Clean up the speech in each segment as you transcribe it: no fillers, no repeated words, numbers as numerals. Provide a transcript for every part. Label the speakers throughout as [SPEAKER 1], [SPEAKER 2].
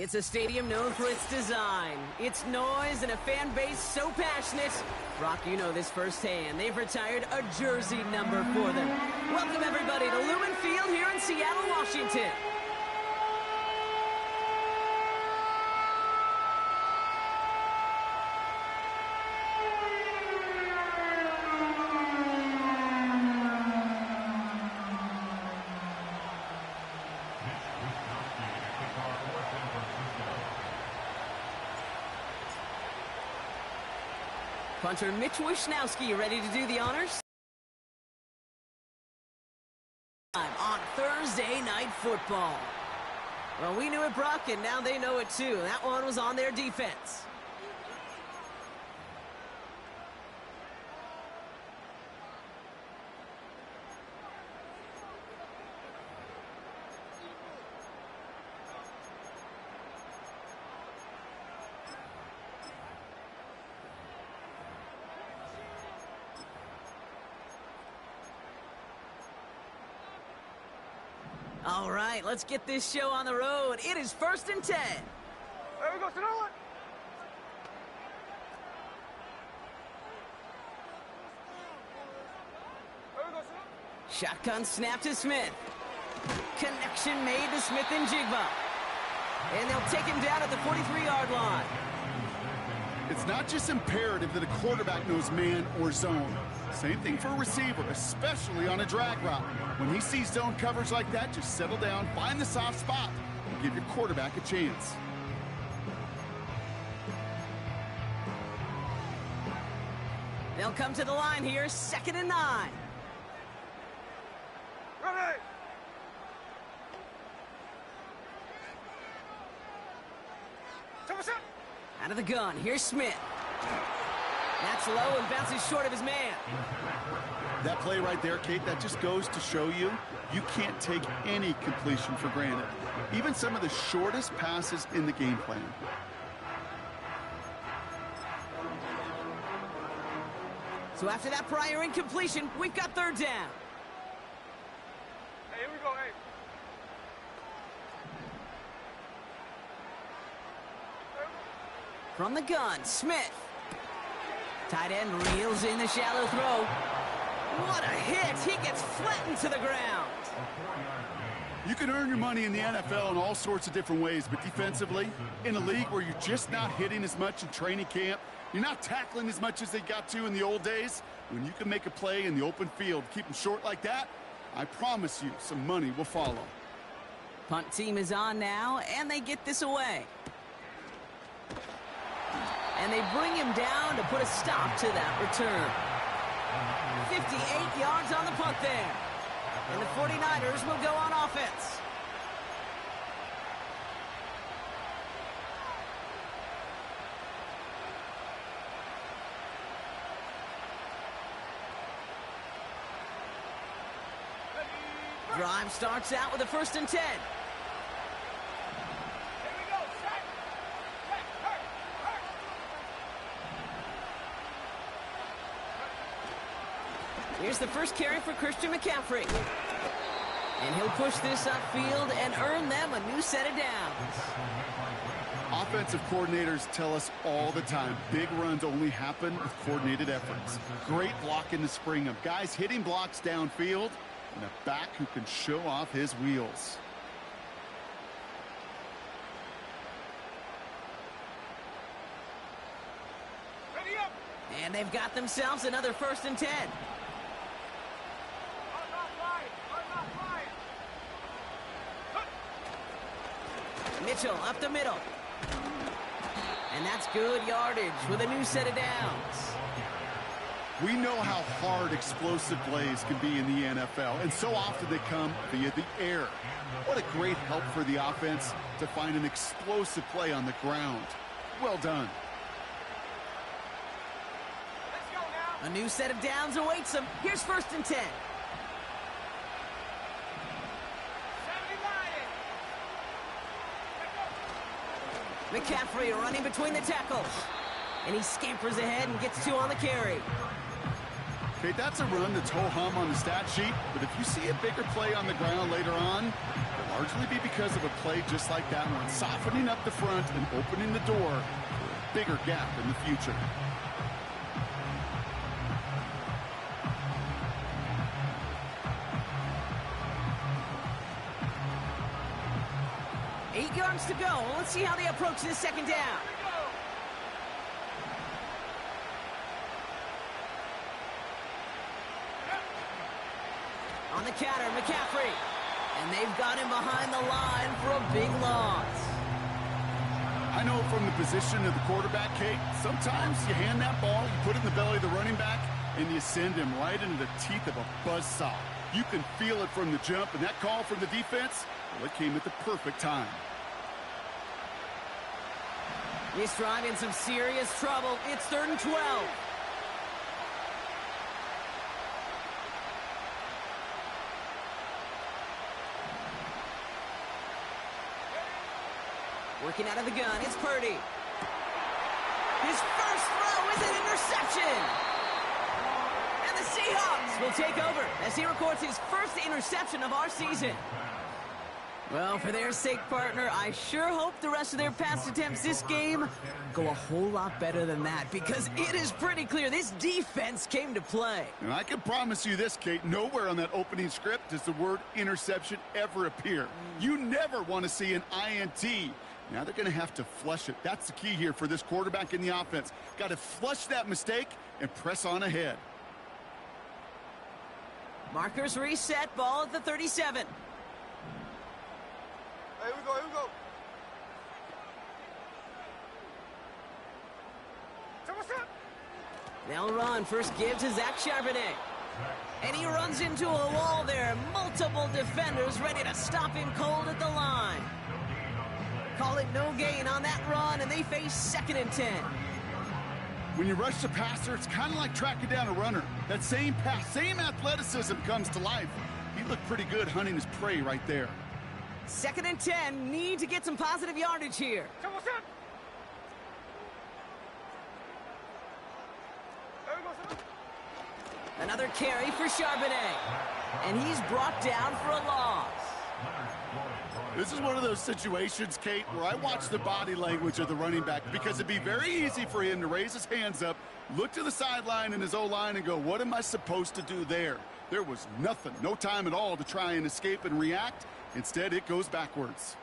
[SPEAKER 1] It's a stadium known for its design, its noise, and a fan base so passionate. Brock, you know this firsthand. They've retired a jersey number for them. Welcome, everybody, to Lumen Field here in Seattle, Washington. Punter Mitch Wishnowski ready to do the honors. On Thursday Night Football. Well, we knew it, Brock, and now they know it too. That one was on their defense. All right, let's get this show on the road. It is 1st and 10.
[SPEAKER 2] There we go, Sonoma.
[SPEAKER 1] Shotgun snap to Smith. Connection made to Smith and Jigba. And they'll take him down at the 43-yard line.
[SPEAKER 3] It's not just imperative that a quarterback knows man or zone. Same thing for a receiver, especially on a drag route. When he sees zone coverage like that, just settle down, find the soft spot, and give your quarterback a chance.
[SPEAKER 1] They'll come to the line here, 2nd and 9.
[SPEAKER 2] Ready!
[SPEAKER 1] Out of the gun, here's Smith. That's low and bounces short of his man.
[SPEAKER 3] That play right there, Kate, that just goes to show you, you can't take any completion for granted. Even some of the shortest passes in the game plan.
[SPEAKER 1] So after that prior incompletion, we've got 3rd down.
[SPEAKER 2] Hey, here we go, hey.
[SPEAKER 1] From the gun, Smith. Tight end reels in the shallow throw. What a hit! He gets flattened to the ground.
[SPEAKER 3] You can earn your money in the NFL in all sorts of different ways, but defensively, in a league where you're just not hitting as much in training camp, you're not tackling as much as they got to in the old days, when you can make a play in the open field, keep them short like that, I promise you some money will follow.
[SPEAKER 1] Punt team is on now, and they get this away. And they bring him down to put a stop to that return. 58 yards on the punt there. And the 49ers will go on offense. Drive starts out with a 1st and 10. Here's the first carry for Christian McCaffrey. And he'll push this upfield and earn them a new set of downs.
[SPEAKER 3] Offensive coordinators tell us all the time, big runs only happen with coordinated efforts. Great block in the spring of guys hitting blocks downfield and a back who can show off his wheels.
[SPEAKER 2] Ready up!
[SPEAKER 1] And they've got themselves another 1st and 10. Mitchell up the middle. And that's good yardage with a new set of downs.
[SPEAKER 3] We know how hard explosive plays can be in the NFL, and so often they come via the air. What a great help for the offense to find an explosive play on the ground. Well done.
[SPEAKER 2] Let's go now.
[SPEAKER 1] A new set of downs awaits them. Here's 1st and 10. McCaffrey running between the tackles. And he scampers ahead and gets 2 on the carry.
[SPEAKER 3] Okay, that's a run that's ho-hum on the stat sheet, but if you see a bigger play on the ground later on, it'll largely be because of a play just like that one, softening up the front and opening the door for a bigger gap in the future.
[SPEAKER 1] Eight yards to go. Let's see how they approach this second down. On the counter, McCaffrey. And they've got him behind the line for a big loss.
[SPEAKER 3] I know from the position of the quarterback, Kate, sometimes you hand that ball, you put it in the belly of the running back, and you send him right into the teeth of a buzzsaw. You can feel it from the jump, and that call from the defense, well, it came at the perfect time.
[SPEAKER 1] This drive in some serious trouble. It's 3rd and 12. Working out of the gun, it's Purdy. His first throw is an interception. And the Seahawks will take over as he records his first interception of our season. Well, for their sake, partner, I sure hope the rest of their pass attempts this game go a whole lot better than that, because it is pretty clear this defense came to play.
[SPEAKER 3] And I can promise you this, Kate, nowhere on that opening script does the word interception ever appear. You never want to see an INT. Now they're going to have to flush it. That's the key here for this quarterback in the offense. Got to flush that mistake and press on ahead.
[SPEAKER 1] Markers reset, ball at the 37.
[SPEAKER 2] Here we go, here we go. So what's up?
[SPEAKER 1] They'll run. First give to Zach Charbonnet. And he runs into a wall there. Multiple defenders ready to stop him cold at the line. Call it no gain on that run, and they face 2nd and 10.
[SPEAKER 3] When you rush the passer, it's kind of like tracking down a runner. That same pass, same athleticism comes to life. He looked pretty good hunting his prey right there.
[SPEAKER 1] 2nd and 10. Need to get some positive yardage here.
[SPEAKER 2] So what's up? There we go, son.
[SPEAKER 1] Another carry for Charbonnet. And he's brought down for a loss.
[SPEAKER 3] This is one of those situations, Kate, where I watch the body language of the running back, because it'd be very easy for him to raise his hands up, look to the sideline in his O-line and go, what am I supposed to do there? There was nothing, no time at all to try and escape and react. Instead, it goes backwards.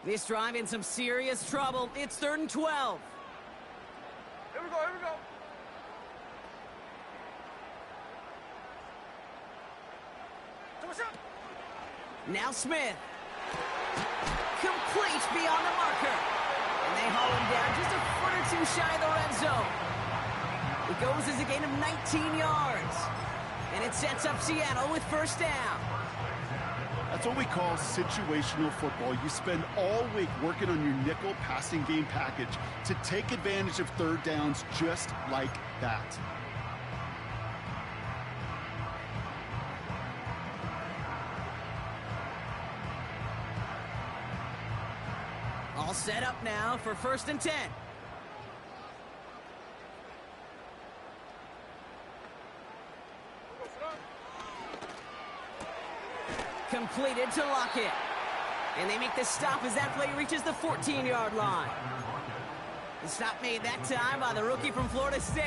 [SPEAKER 1] This drive in some serious trouble. It's 3rd and 12.
[SPEAKER 2] Here we go, here we go. So what's up?
[SPEAKER 1] Now Smith. Complete beyond the marker. And they haul him down just a foot or two shy of the red zone. It goes as a gain of 19 yards. And it sets up Seattle with first down.
[SPEAKER 3] That's what we call situational football. You spend all week working on your nickel passing game package to take advantage of 3rd downs just like that.
[SPEAKER 1] All set up now for 1st and 10. Completed to Lockett. And they make the stop as that play reaches the 14-yard line. The stop made that time by the rookie from Florida State.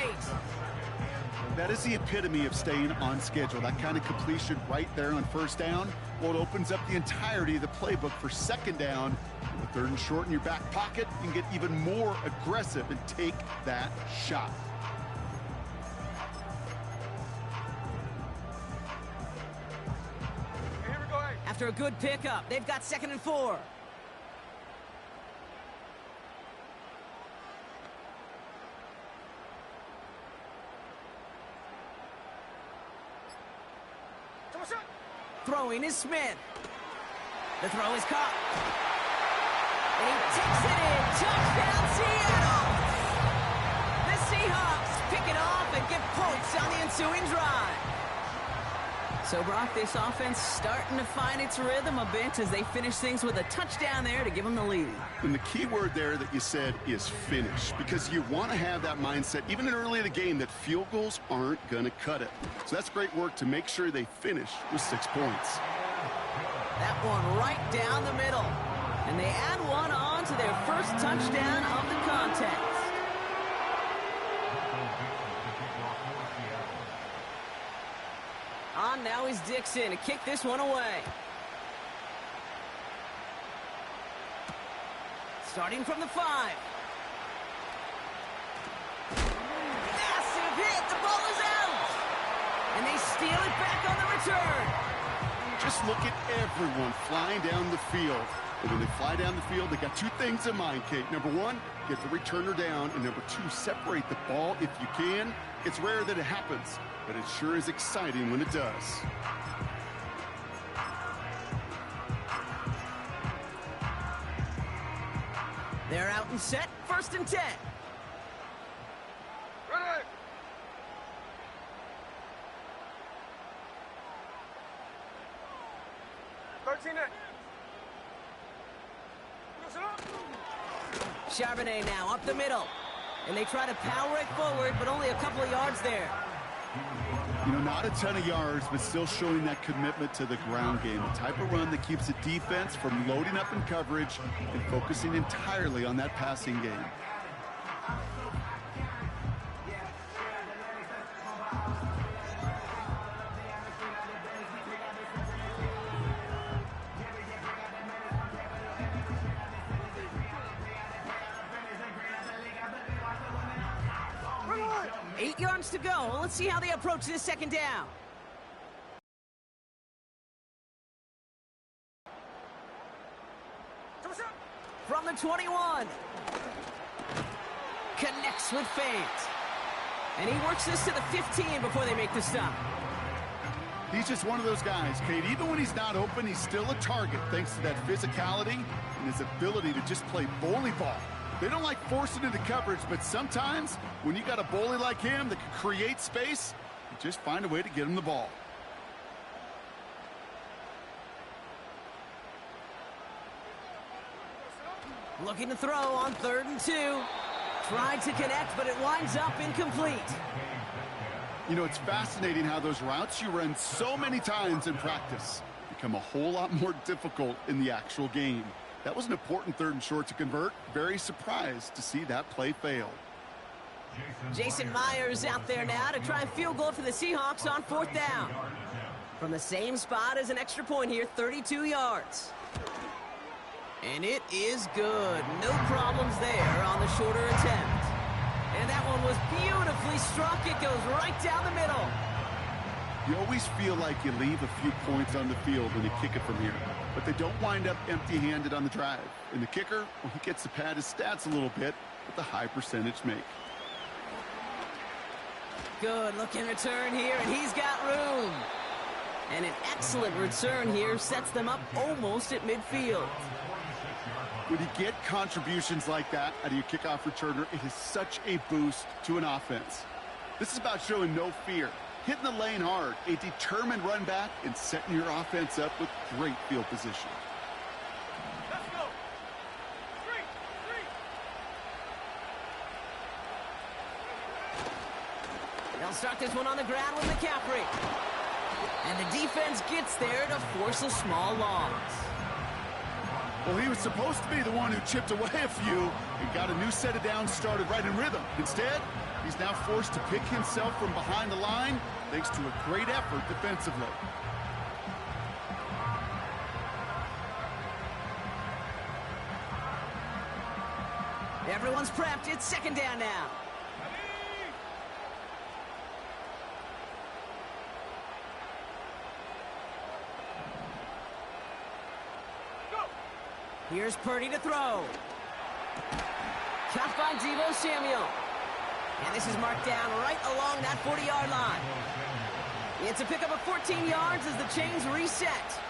[SPEAKER 3] That is the epitome of staying on schedule. That kind of completion right there on 1st down. Well, it opens up the entirety of the playbook for 2nd down. With 3rd and short in your back pocket, you can get even more aggressive and take that shot.
[SPEAKER 2] Here we go, hey.
[SPEAKER 1] After a good pickup, they've got 2nd and 4.
[SPEAKER 2] So what's up?
[SPEAKER 1] Throwing is Smith. The throw is caught. And he takes it in. Touchdown, Seattle! The Seahawks pick it off and get points on the ensuing drive. So, Brock, this offense starting to find its rhythm a bit as they finish things with a touchdown there to give them the lead.
[SPEAKER 3] And the key word there that you said is finish, because you want to have that mindset, even in early in the game, that field goals aren't going to cut it. So that's great work to make sure they finish with 6 points.
[SPEAKER 1] That one right down the middle. And they add one on to their first touchdown of the contest. On now is Dixon to kick this one away. Starting from the 5. Massive hit. The ball is out. And they steal it back on the return.
[SPEAKER 3] Just look at everyone flying down the field. And when they fly down the field, they got 2 things in mind, Kate. Number 1, get the returner down. And number 2, separate the ball if you can. It's rare that it happens, but it sure is exciting when it does.
[SPEAKER 1] They're out and set. 1st and 10.
[SPEAKER 2] Ready.
[SPEAKER 1] Charbonnet now up the middle. And they try to power it forward, but only a couple of yards there.
[SPEAKER 3] You know, not a ton of yards, but still showing that commitment to the ground game. The type of run that keeps the defense from loading up in coverage and focusing entirely on that passing game.
[SPEAKER 1] To go. Let's see how they approach this 2nd down. From the 21. Connects with fans. And he works this to the 15 before they make the stop.
[SPEAKER 3] He's just one of those guys, Kate. Even when he's not open, he's still a target thanks to that physicality and his ability to just play bully ball. They don't like forcing into coverage, but sometimes when you got a bully like him that can create space, you just find a way to get him the ball.
[SPEAKER 1] Looking to throw on 3rd and 2. Tried to connect, but it winds up incomplete.
[SPEAKER 3] You know, it's fascinating how those routes you run so many times in practice become a whole lot more difficult in the actual game. That was an important 3rd and short to convert. Very surprised to see that play fail.
[SPEAKER 1] Jason Myers out there now to try and field goal for the Seahawks on 4th down. From the same spot as an extra point here, 32 yards. And it is good. No problems there on the shorter attempt. And that one was beautifully struck. It goes right down the middle.
[SPEAKER 3] You always feel like you leave a few points on the field when you kick it from here. But they don't wind up empty-handed on the drive. And the kicker, well, he gets to pad his stats a little bit with the high percentage make.
[SPEAKER 1] Good looking return here, and he's got room. And an excellent return here sets them up almost at midfield.
[SPEAKER 3] When you get contributions like that out of your kickoff returner, it is such a boost to an offense. This is about showing no fear, hitting the lane hard, a determined run back, and setting your offense up with great field position.
[SPEAKER 2] Let's go. 3.
[SPEAKER 1] They'll start this one on the ground with McCaffrey. And the defense gets there to force a small loss.
[SPEAKER 3] Well, he was supposed to be the one who chipped away a few and got a new set of downs started right in rhythm. Instead, he's now forced to pick himself from behind the line thanks to a great effort defensively.
[SPEAKER 1] Everyone's prepped. It's 2nd down now. Here's Purdy to throw. Caught by Deebo Samuel. And this is marked down right along that 40-yard line. It's a pickup of 14 yards as the chains reset.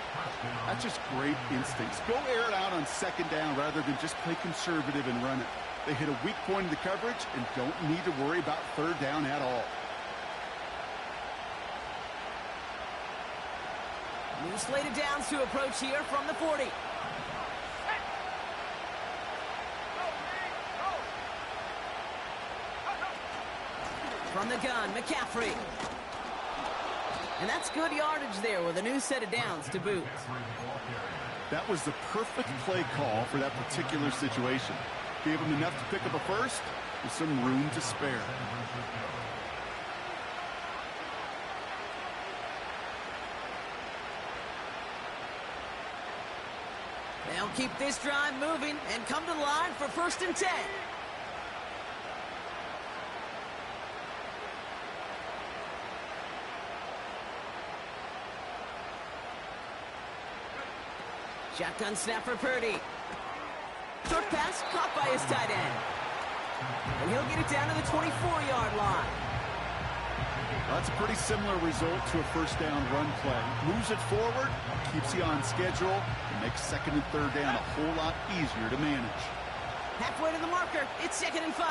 [SPEAKER 3] That's just great instincts. Go air it out on 2nd down rather than just play conservative and run it. They hit a weak point in the coverage and don't need to worry about 3rd down at all.
[SPEAKER 1] New slated downs to approach here from the 40. From the gun, McCaffrey. And that's good yardage there with a new set of downs to boot.
[SPEAKER 3] That was the perfect play call for that particular situation. Gave him enough to pick up a first with some room to spare.
[SPEAKER 1] They'll keep this drive moving and come to the line for 1st and 10. Shotgun snap for Purdy. Short pass caught by his tight end. And he'll get it down to the 24-yard line.
[SPEAKER 3] That's a pretty similar result to a first down run play. Moves it forward, keeps you on schedule, and makes 2nd and 3rd down a whole lot easier to manage.
[SPEAKER 1] Halfway to the marker, it's 2nd and 5.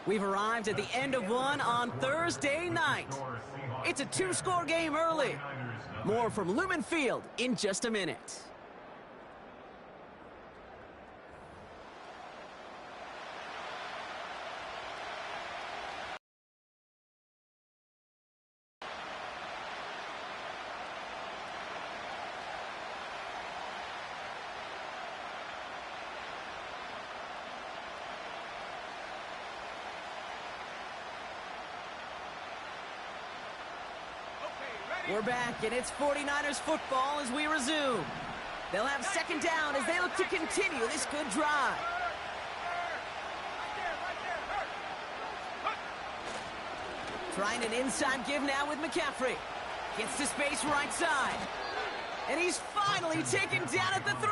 [SPEAKER 1] We've arrived at the end of one on Thursday night. It's a 2-score game early. More from Lumen Field in just a minute. We're back, and it's 49ers football as we resume. They'll have 2nd down as they look to continue this good drive. Trying an inside give now with McCaffrey. Gets to space right side. And he's finally taken down at the 3.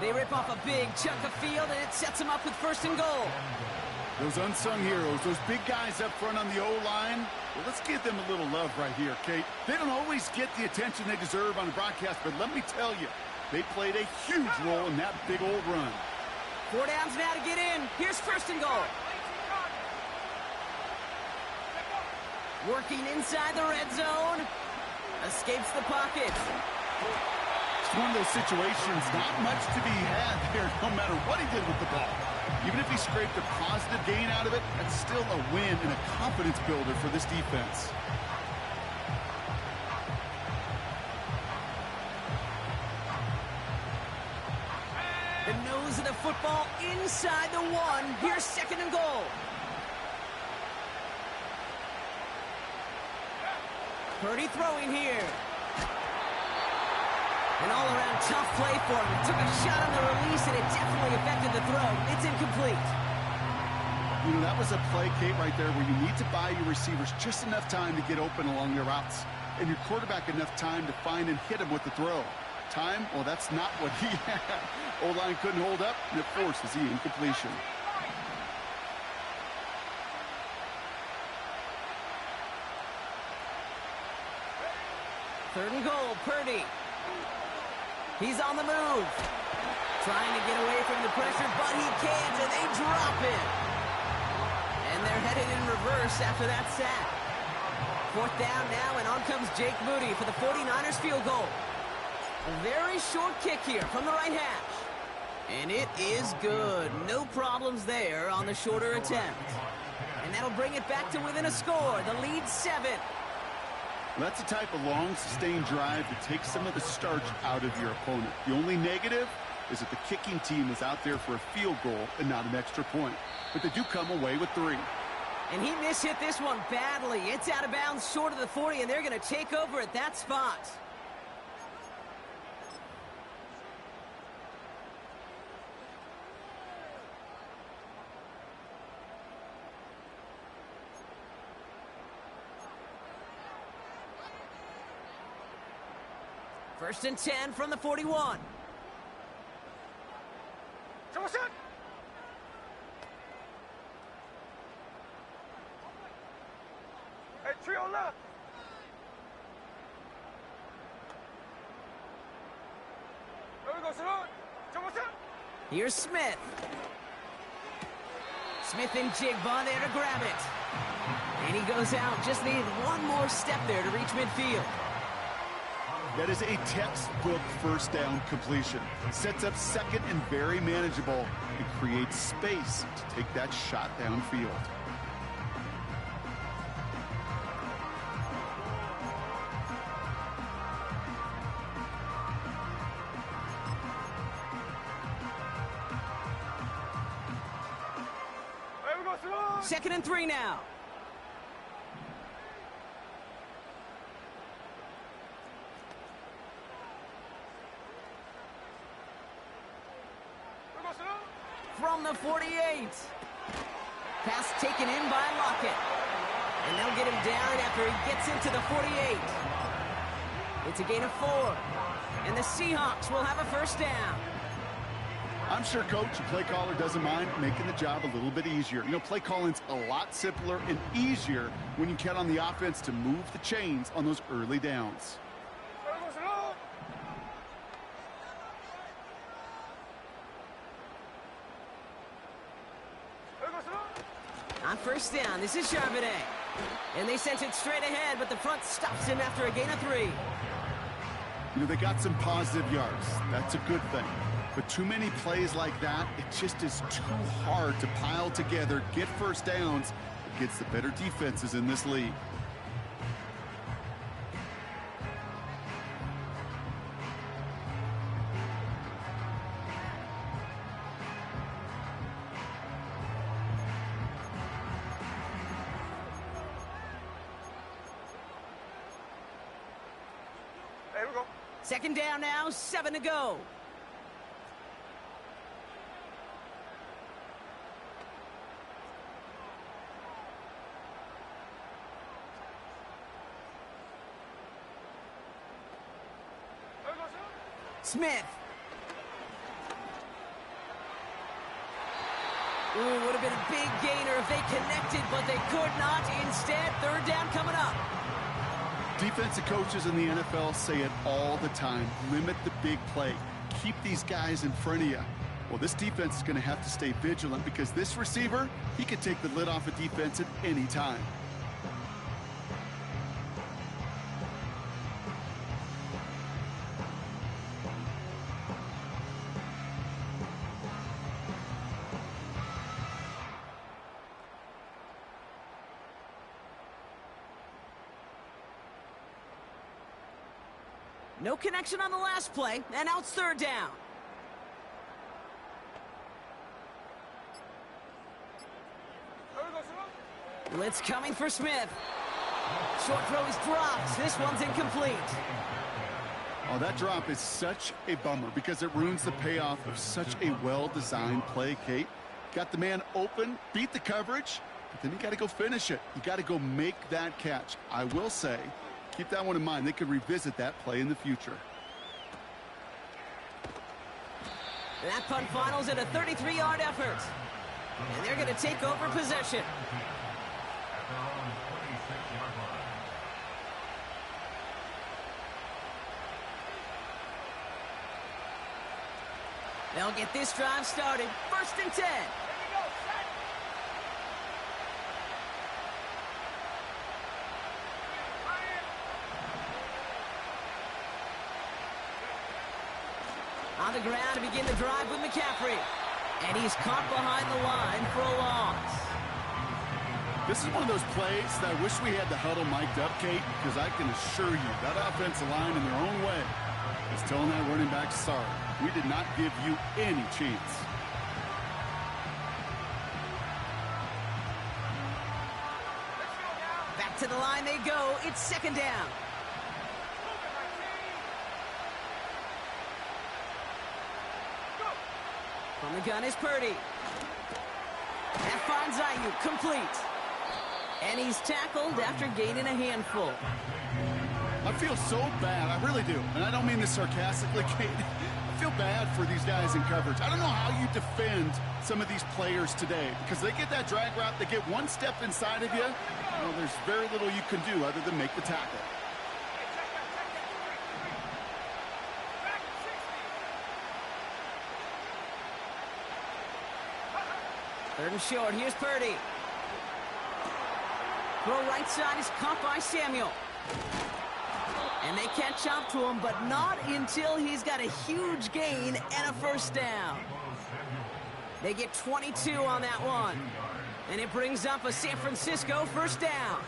[SPEAKER 1] They rip off a big chunk of field, and it sets them up with 1st and goal.
[SPEAKER 3] Those unsung heroes, those big guys up front on the O-line, well, let's give them a little love right here, Kate. They don't always get the attention they deserve on the broadcast, but let me tell you, they played a huge role in that big old run.
[SPEAKER 1] 4 downs now to get in. Here's 1st and goal. Working inside the red zone. Escapes the pocket.
[SPEAKER 3] It's one of those situations, not much to be had there, no matter what he did with the ball. Even if he scraped a positive gain out of it, that's still a win and a confidence builder for this defense.
[SPEAKER 1] The nose of the football inside the 1. Here's 2nd and goal. Purdy throwing here. An all-around tough play for him. He took a shot on the release, and it definitely affected the throw. It's incomplete.
[SPEAKER 3] You know, that was a play, Kate, right there where you need to buy your receivers just enough time to get open along their routes, and your quarterback enough time to find and hit him with the throw. Time? Well, that's not what he had. O-line couldn't hold up, and it forces the incompletion.
[SPEAKER 1] Third and goal, Purdy. He's on the move. Trying to get away from the pressure, but he can't, and they drop him. And they're headed in reverse after that sack. 4th down now, and on comes Jake Moody for the 49ers field goal. A very short kick here from the right hash. And it is good. No problems there on the shorter attempt. And that'll bring it back to within a score. The lead 7.
[SPEAKER 3] That's the type of long, sustained drive that takes some of the starch out of your opponent. The only negative is that the kicking team is out there for a field goal and not an extra point. But they do come away with 3.
[SPEAKER 1] And he mishit this one badly. It's out of bounds short of the 40, and they're going to take over at that spot. First and 10 from the 41.
[SPEAKER 2] Hey, trio left. There we go, Rzsl.
[SPEAKER 1] Here's Smith. Smith and Jigba there to grab it. And he goes out. Just needed one more step there to reach midfield.
[SPEAKER 3] That is a textbook first down completion. Sets up second and very manageable and creates space to take that shot downfield.
[SPEAKER 1] Second and 3 now. From the 48. Pass taken in by Lockett. And they'll get him down after he gets into the 48. It's a gain of 4. And the Seahawks will have a first down.
[SPEAKER 3] I'm sure coach and play caller doesn't mind making the job a little bit easier. You know, play calling's a lot simpler and easier when you count on the offense to move the chains on those early downs.
[SPEAKER 1] On first down, this is Charbonnet. And they sent it straight ahead, but the front stops him after a gain of 3.
[SPEAKER 3] You know, they got some positive yards. That's a good thing. But too many plays like that, it just is too hard to pile together, get first downs against the better defenses in this league.
[SPEAKER 2] There we go.
[SPEAKER 1] Second down now, 7 to go. Smith. Ooh, would have been a big gainer if they connected, but they could not. Instead, third down coming up.
[SPEAKER 3] Defensive coaches in the NFL say it all the time. Limit the big play. Keep these guys in front of you. Well, this defense is going to have to stay vigilant because this receiver, he could take the lid off a defense at any time.
[SPEAKER 1] No connection on the last play, and now it's third down. Blitz coming for Smith. Short throw is dropped. This one's incomplete.
[SPEAKER 3] Oh, that drop is such a bummer because it ruins the payoff of such a well-designed play, Kate. Got the man open, beat the coverage, but then you got to go finish it. You got to go make that catch. I will say, keep that one in mind. They could revisit that play in the future.
[SPEAKER 1] That punt finals at a 33-yard effort. And they're going to take over possession. They'll get this drive started. First and 10. On the ground to begin the drive with McCaffrey. And he's caught behind the line for a loss.
[SPEAKER 3] This is one of those plays that I wish we had the huddle mic'd up, Kate, because I can assure you that offensive line in their own way is telling that running back, sorry, we did not give you any chance.
[SPEAKER 1] Back to the line they go. It's second down. From the gun is Purdy. That finds Ayuk complete. And he's tackled after gaining a handful.
[SPEAKER 3] I feel so bad. I really do. And I don't mean this sarcastically, Kate. I feel bad for these guys in coverage. I don't know how you defend some of these players today because they get that drag route, they get one step inside of you. Well, there's very little you can do other than make the tackle.
[SPEAKER 1] Third and short. Here's Purdy. Throw right side is caught by Samuel. And they catch up to him, but not until he's got a huge gain and a first down. They get 22 on that one. And it brings up a San Francisco first down.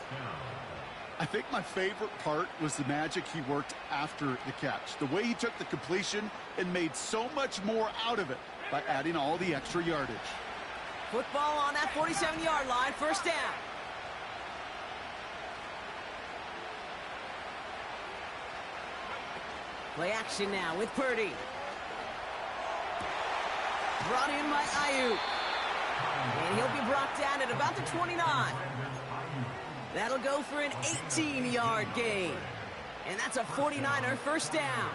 [SPEAKER 3] I think my favorite part was the magic he worked after the catch. The way he took the completion and made so much more out of it by adding all the extra yardage.
[SPEAKER 1] Football on that 47-yard line, first down. Play action now with Purdy. Brought in by Ayuk. And he'll be brought down at about the 29. That'll go for an 18-yard gain. And that's a 49er first down.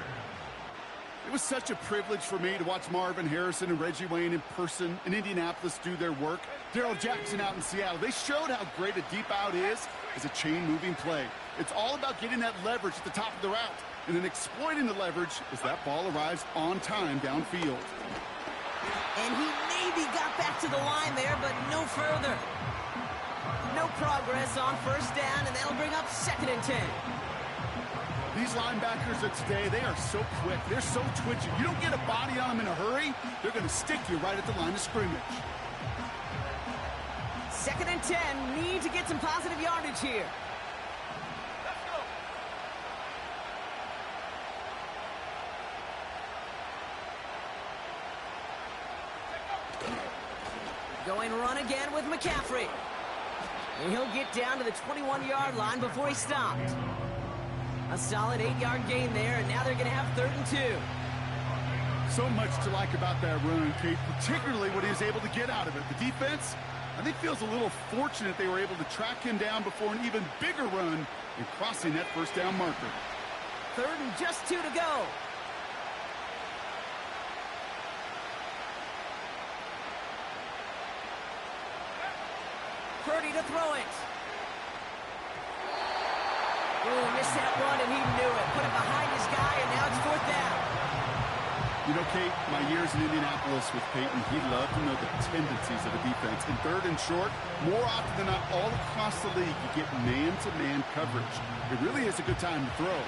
[SPEAKER 3] It was such a privilege for me to watch Marvin Harrison and Reggie Wayne in person in Indianapolis do their work. Darrell Jackson out in Seattle. They showed how great a deep out is as a chain-moving play. It's all about getting that leverage at the top of the route and then exploiting the leverage as that ball arrives on time downfield.
[SPEAKER 1] And he maybe got back to the line there, but no further. No progress on first down, and that'll bring up 2nd and 10.
[SPEAKER 3] These linebackers of today, they are so quick. They're so twitchy. You don't get a body on them in a hurry, they're going to stick you right at the line of scrimmage.
[SPEAKER 1] 2nd and 10. Need to get some positive yardage here. Going run again with McCaffrey. And he'll get down to the 21-yard line before he stopped. A solid 8-yard gain there, and now they're going to have 3rd and 2.
[SPEAKER 3] So much to like about that run, Kate, particularly what he was able to get out of it. The defense, I think, feels a little fortunate they were able to track him down before an even bigger run and crossing that first down marker.
[SPEAKER 1] 3rd and just 2 to go. Purdy to throw it. Ooh, missed that one, and he knew it. Put it behind his guy, and now it's 4th down.
[SPEAKER 3] You know, Kate, my years in Indianapolis with Peyton, he loved to know the tendencies of the defense. In 3rd and short, more often than not, all across the league, you get man-to-man coverage. It really is a good time to throw.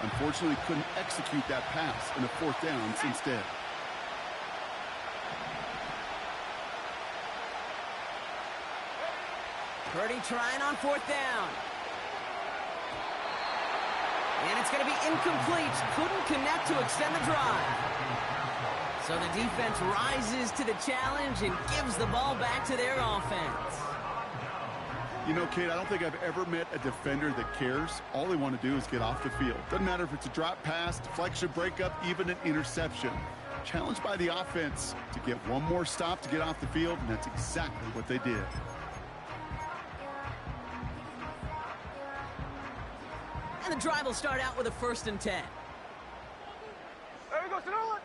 [SPEAKER 3] Unfortunately, couldn't execute that pass in the 4th downs instead.
[SPEAKER 1] Purdy trying on 4th down. And it's going to be incomplete. Couldn't connect to extend the drive. So the defense rises to the challenge and gives the ball back to their offense.
[SPEAKER 3] You know, Kate, I don't think I've ever met a defender that cares. All they want to do is get off the field. Doesn't matter if it's a drop pass, deflection, breakup, even an interception. Challenged by the offense to get one more stop to get off the field, and that's exactly what they did.
[SPEAKER 1] And the drive will start out with a 1st and 10.
[SPEAKER 2] There we go, Rzsl.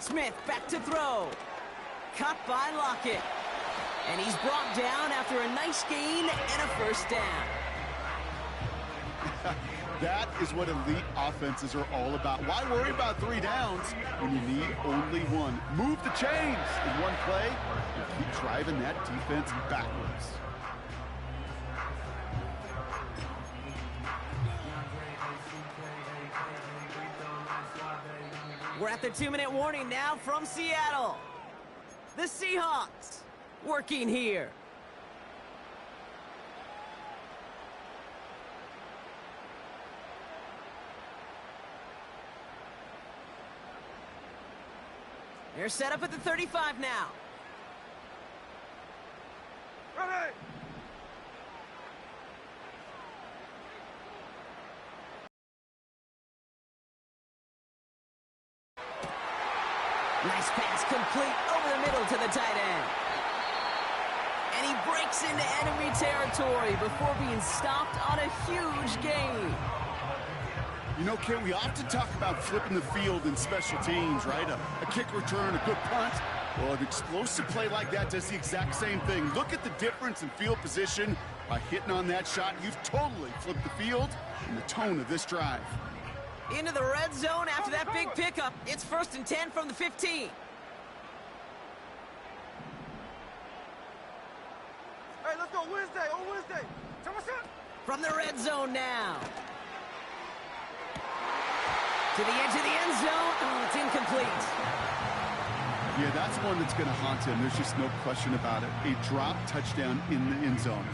[SPEAKER 1] Smith back to throw. Cut by Lockett. And he's brought down after a nice gain and a first down.
[SPEAKER 3] That is what elite offenses are all about. Why worry about 3 downs when you need only one? Move the chains in one play and keep driving that defense backwards.
[SPEAKER 1] We're at the 2-minute warning now from Seattle. The Seahawks working here. They're set up at the 35 now.
[SPEAKER 2] Ready.
[SPEAKER 1] Nice pass complete over the middle to the tight end. And he breaks into enemy territory before being stopped on a huge gain.
[SPEAKER 3] You know, Kate, we often talk about flipping the field in special teams, right? A kick return, a good punt. Well, an explosive play like that does the exact same thing. Look at the difference in field position. By hitting on that shot, you've totally flipped the field and the tone of this drive.
[SPEAKER 1] Into the red zone after that big pickup. It's 1st and 10 from the 15.
[SPEAKER 2] Hey, let's go Wednesday, on Wednesday. Tell us up.
[SPEAKER 1] From the red zone now. To the edge of the end zone. Oh, it's incomplete.
[SPEAKER 3] Yeah, that's one that's going to haunt him. There's just no question about it. A drop touchdown in the end zone.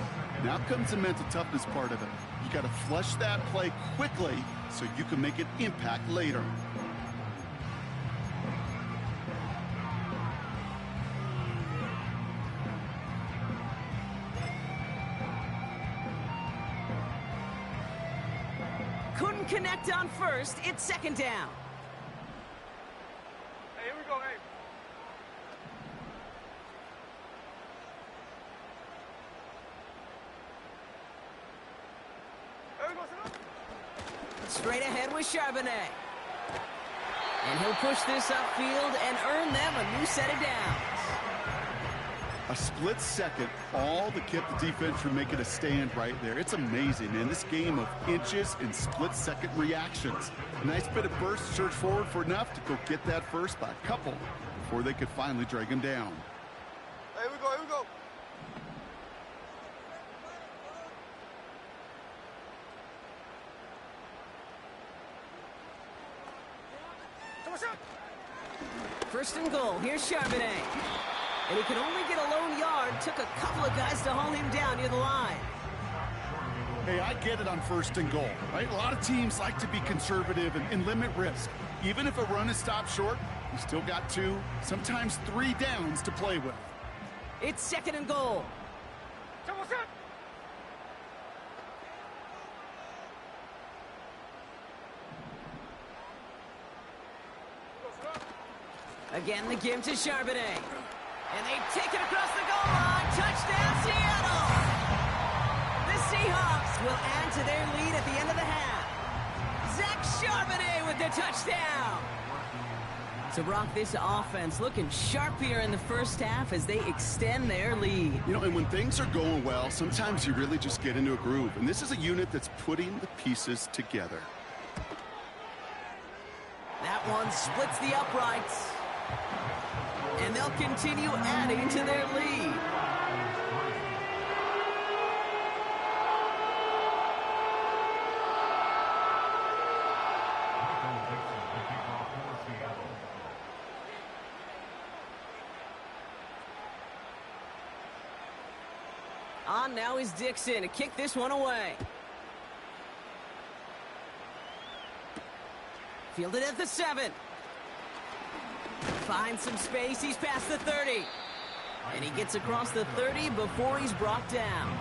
[SPEAKER 3] Now comes the mental toughness part of it. You got to flush that play quickly so you can make an impact later.
[SPEAKER 1] Couldn't connect on first. It's 2nd down.
[SPEAKER 2] Hey, here we go, hey. Here we go, son.
[SPEAKER 1] Straight ahead with Charbonnet. And he'll push this upfield and earn them a new set of downs.
[SPEAKER 3] A split second, all that kept the defense from making a stand right there. It's amazing, man. This game of inches and split-second reactions. A nice bit of burst, surge forward for enough to go get that first by a couple before they could finally drag him down.
[SPEAKER 2] Hey, here we go, here we go. Tell us up.
[SPEAKER 1] 1st and goal. Here's Charbonnet. And he could only get a lone yard. Took a couple of guys to haul him down near the line.
[SPEAKER 3] Hey, I get it on 1st and goal, right? A lot of teams like to be conservative and limit risk. Even if a run is stopped short, you still got 2, sometimes 3 downs to play with.
[SPEAKER 1] It's 2nd and goal.
[SPEAKER 2] Tell us up.
[SPEAKER 1] Again, the give to Charbonnet. And they take it across the goal line. Touchdown, Seattle! The Seahawks will add to their lead at the end of the half. Zach Charbonnet with the touchdown. So, Brock, this offense looking sharp here in the first half as they extend their lead.
[SPEAKER 3] You know, and when things are going well, sometimes you really just get into a groove. And this is a unit that's putting the pieces together.
[SPEAKER 1] That one splits the uprights. And they'll continue adding to their lead. On now is Dixon to kick this one away. Fielded at the 7. Finds some space. He's past the 30. And he gets across the 30 before he's brought down.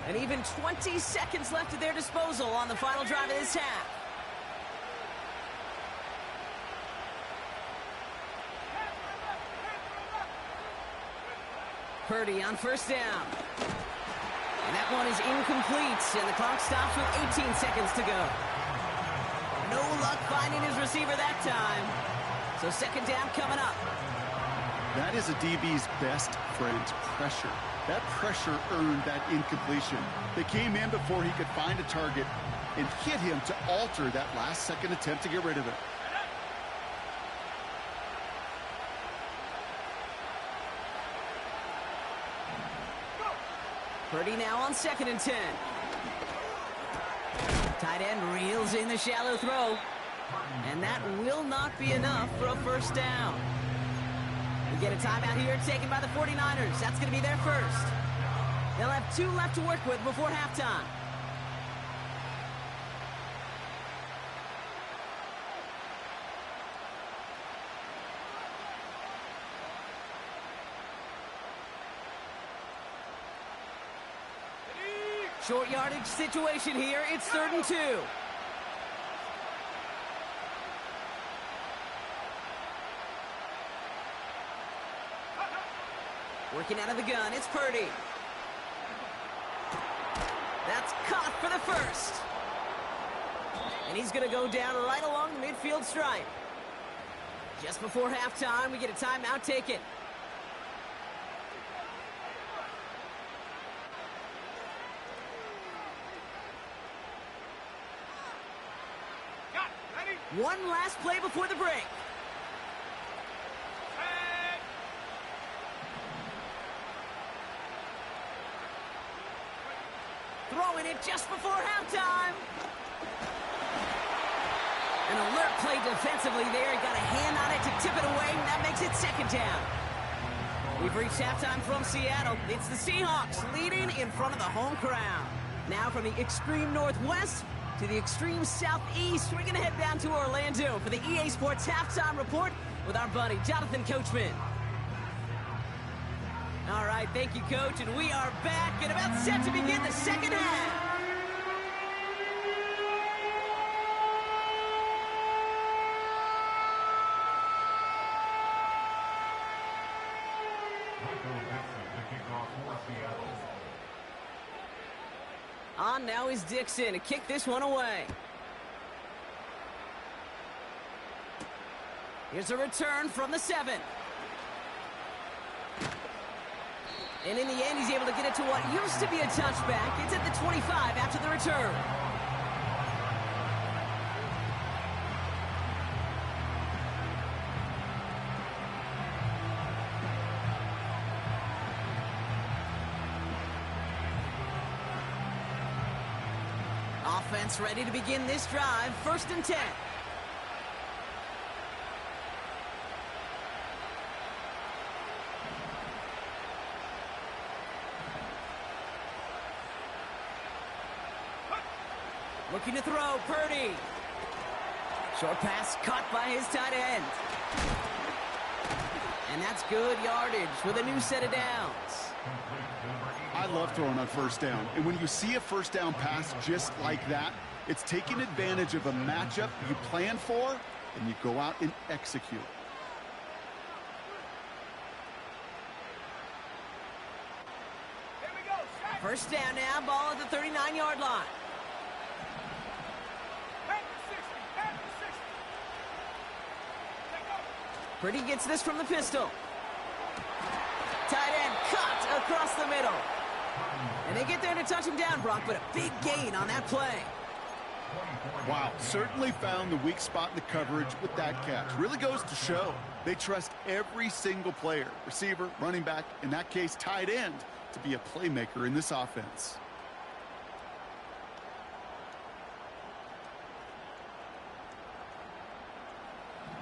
[SPEAKER 1] And even 20 seconds left at their disposal on the final drive of this half. Purdy on 1st down. And that one is incomplete, and the clock stops with 18 seconds to go. No luck finding his receiver that time. So 2nd down coming up.
[SPEAKER 3] That is a DB's best friend, pressure. That pressure earned that incompletion. They came in before he could find a target and hit him to alter that last-second attempt to get rid of it.
[SPEAKER 1] Purdy now on 2nd and 10. Tight end reels in the shallow throw. And that will not be enough for a 1st down. We get a timeout here taken by the 49ers. That's going to be their first. They'll have 2 left to work with before halftime. Short yardage situation here. It's 3rd and 2. Working out of the gun, it's Purdy. That's caught for the first. And he's going to go down right along the midfield stripe. Just before halftime, we get a timeout taken. One last play before the break. Throwing it just before halftime. An alert play defensively there. He got a hand on it to tip it away, and that makes it 2nd down. We've reached halftime from Seattle. It's the Seahawks leading in front of the home crowd. Now from the extreme northwest to the extreme southeast, we're going to head down to Orlando for the EA Sports Halftime Report with our buddy Jonathan Coachman. All right, thank you, Coach, and we are back and about set to begin the second half. On now is Dixon to kick this one away. Here's a return from the 7. And in the end, he's able to get it to what used to be a touchback. It's at the 25 after the return. Offense ready to begin this drive. 1st and 10. Looking to throw, Purdy. Short pass caught by his tight end. And that's good yardage with a new set of downs.
[SPEAKER 3] I love throwing on 1st down. And when you see a 1st down pass just like that, it's taking advantage of a matchup you plan for, and you go out and execute.
[SPEAKER 2] Here we go.
[SPEAKER 1] 1st down now, ball at the 39-yard line. Purdy gets this from the pistol. Tight end cut across the middle. And they get there to touch him down, Brock, but a big gain on that play.
[SPEAKER 3] Wow, certainly found the weak spot in the coverage with that catch. Really goes to show they trust every single player, receiver, running back, in that case, tight end, to be a playmaker in this offense.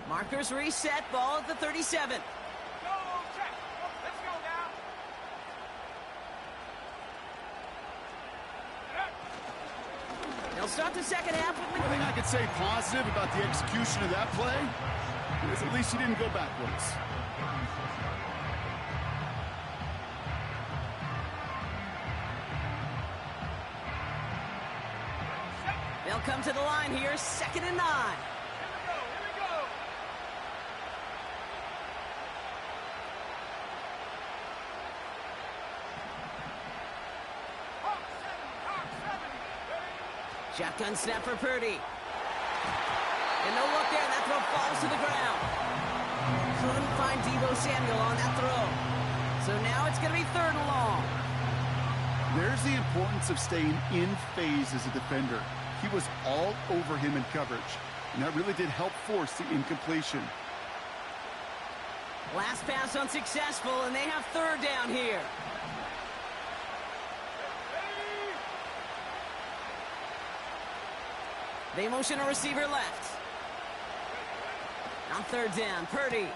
[SPEAKER 1] Markers reset, ball at the 37.
[SPEAKER 2] Go, check. Let's go now.
[SPEAKER 1] They'll start the second half with
[SPEAKER 3] One thing I could say positive about the execution of that play is at least he didn't go backwards.
[SPEAKER 1] They'll come to the line here, 2nd and 9. Shotgun snap for Purdy. And no look there, that throw falls to the ground. Couldn't find Deebo Samuel on that throw. So now it's going to be 3rd and long.
[SPEAKER 3] There's the importance of staying in phase as a defender. He was all over him in coverage, and that really did help force the incompletion.
[SPEAKER 1] Last pass unsuccessful, and they have 3rd down here. They motion a receiver left. On 3rd down, Purdy.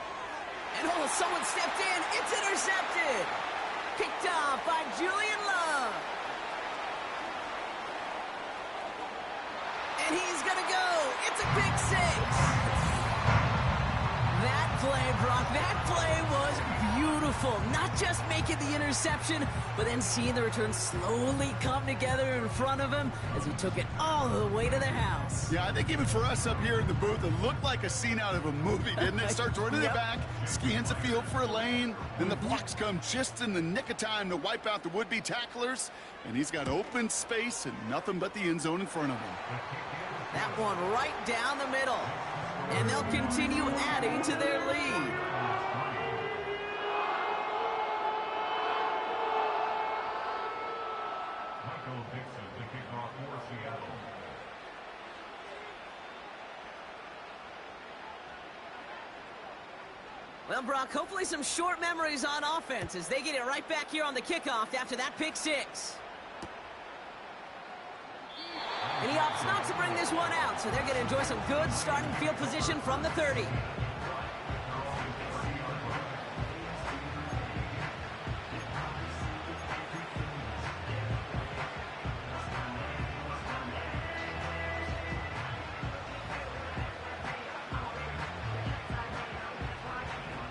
[SPEAKER 1] And oh, someone stepped in. It's intercepted. Picked off by Julian Love. And he's going to go. It's a pick 6. That play play, Brock. That play was beautiful. Not just making the interception, but then seeing the return slowly come together in front of him as he took it all the way to the house.
[SPEAKER 3] Yeah, I think even for us up here in the booth, it looked like a scene out of a movie, didn't it? Starts running it back, scans the field for a lane, then the blocks come just in the nick of time to wipe out the would-be tacklers, and he's got open space and nothing but the end zone in front of him.
[SPEAKER 1] That one right down the middle. And they'll continue adding to their lead. Well, Brock, hopefully some short memories on offense as they get it right back here on the kickoff after that pick six. And he opts not to bring this one out, so they're going to enjoy some good starting field position from the 30.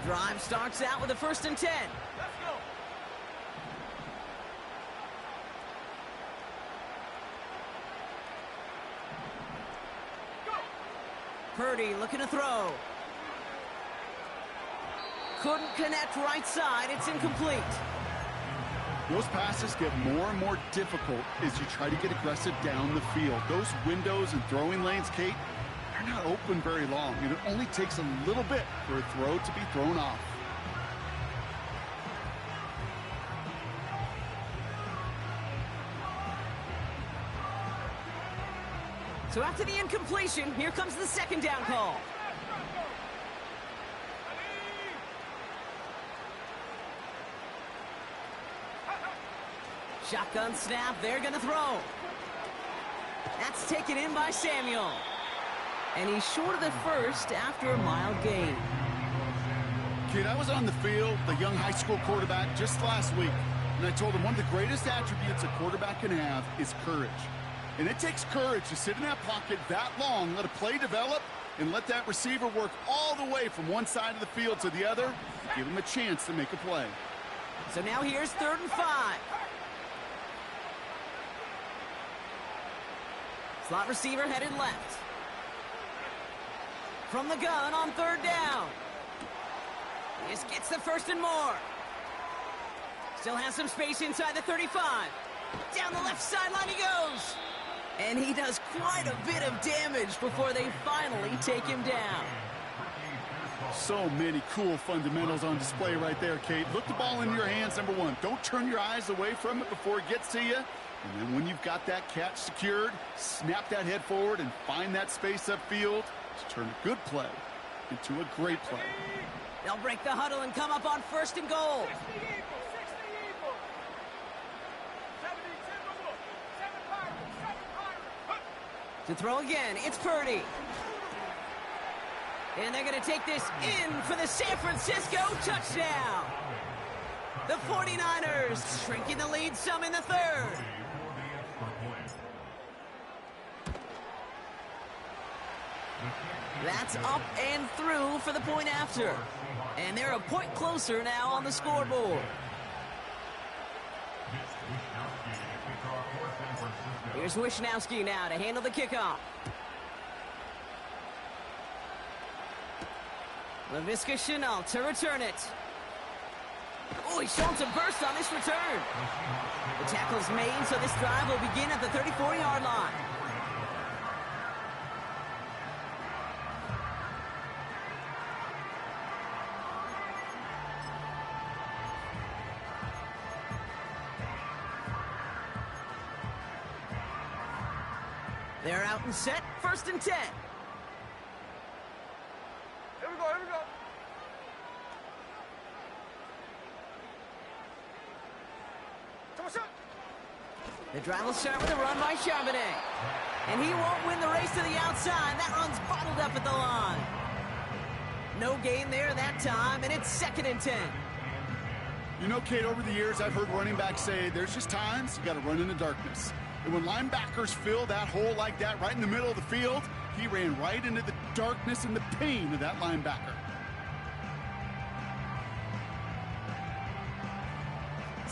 [SPEAKER 1] Drive starts out with a 1st and 10. Purdy looking to throw. Couldn't connect right side. It's incomplete.
[SPEAKER 3] Those passes get more and more difficult as you try to get aggressive down the field. Those windows and throwing lanes, Kate, they're not open very long, and it only takes a little bit for a throw to be thrown off.
[SPEAKER 1] So after the incompletion, here comes the 2nd down call. Shotgun snap, they're gonna throw. That's taken in by Samuel. And he's short of the 1st after a mild gain.
[SPEAKER 3] Kid, I was on the field, the young high school quarterback, just last week, and I told him one of the greatest attributes a quarterback can have is courage. And it takes courage to sit in that pocket that long, let a play develop, and let that receiver work all the way from one side of the field to the other, give him a chance to make a play.
[SPEAKER 1] So now here's 3rd and 5. Slot receiver headed left. From the gun on 3rd down. This gets the 1st and more. Still has some space inside the 35. Down the left sideline he goes. And he does quite a bit of damage before they finally take him down.
[SPEAKER 3] So many cool fundamentals on display right there, Kate. Look the ball in your hands, number one. Don't turn your eyes away from it before it gets to you. And then when you've got that catch secured, snap that head forward and find that space upfield to turn a good play into a great play.
[SPEAKER 1] They'll break the huddle and come up on 1st and goal. To throw again, it's Purdy. And they're going to take this in for the San Francisco touchdown. The 49ers shrinking the lead some in the 3rd. That's up and through for the point after. And they're a point closer now on the scoreboard. Here's Wishnowski now to handle the kickoff. Laviska Chenault to return it. Oh, he's showing some burst on this return. The tackle's made, so this drive will begin at the 34-yard line. They're out and set, 1st and 10.
[SPEAKER 2] Here we go, here we go.
[SPEAKER 1] The drive will start with a run by Charbonnet. And he won't win the race to the outside. That run's bottled up at the line. No gain there that time, and it's 2nd and 10.
[SPEAKER 3] You know, Kate, over the years, I've heard running backs say there's just times you got to run in the darkness. And when linebackers fill that hole like that right in the middle of the field, he ran right into the darkness and the pain of that linebacker.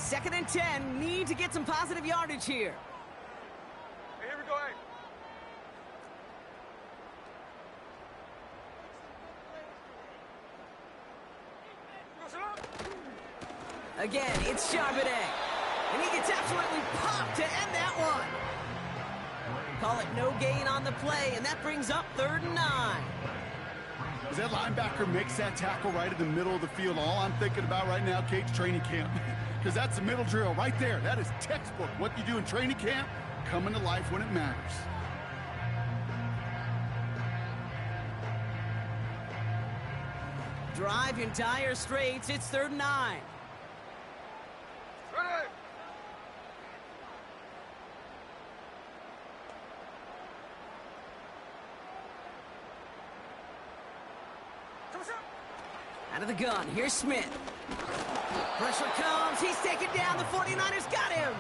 [SPEAKER 1] 2nd and 10. Need to get some positive yardage here.
[SPEAKER 2] Hey, here we go, hey.
[SPEAKER 1] Again, it's Charbonnet. And he gets absolutely popped to end that one. Call it no gain on the play, and that brings up 3rd and 9.
[SPEAKER 3] As that linebacker makes that tackle right in the middle of the field, all I'm thinking about right now, Kate's training camp. Because that's the middle drill right there. That is textbook. What you do in training camp, coming to life when it matters.
[SPEAKER 1] Drive in dire straits. It's 3rd and 9.
[SPEAKER 2] Ready!
[SPEAKER 1] Out of the gun, here's Smith. Pressure comes, he's taken down, the 49ers got him.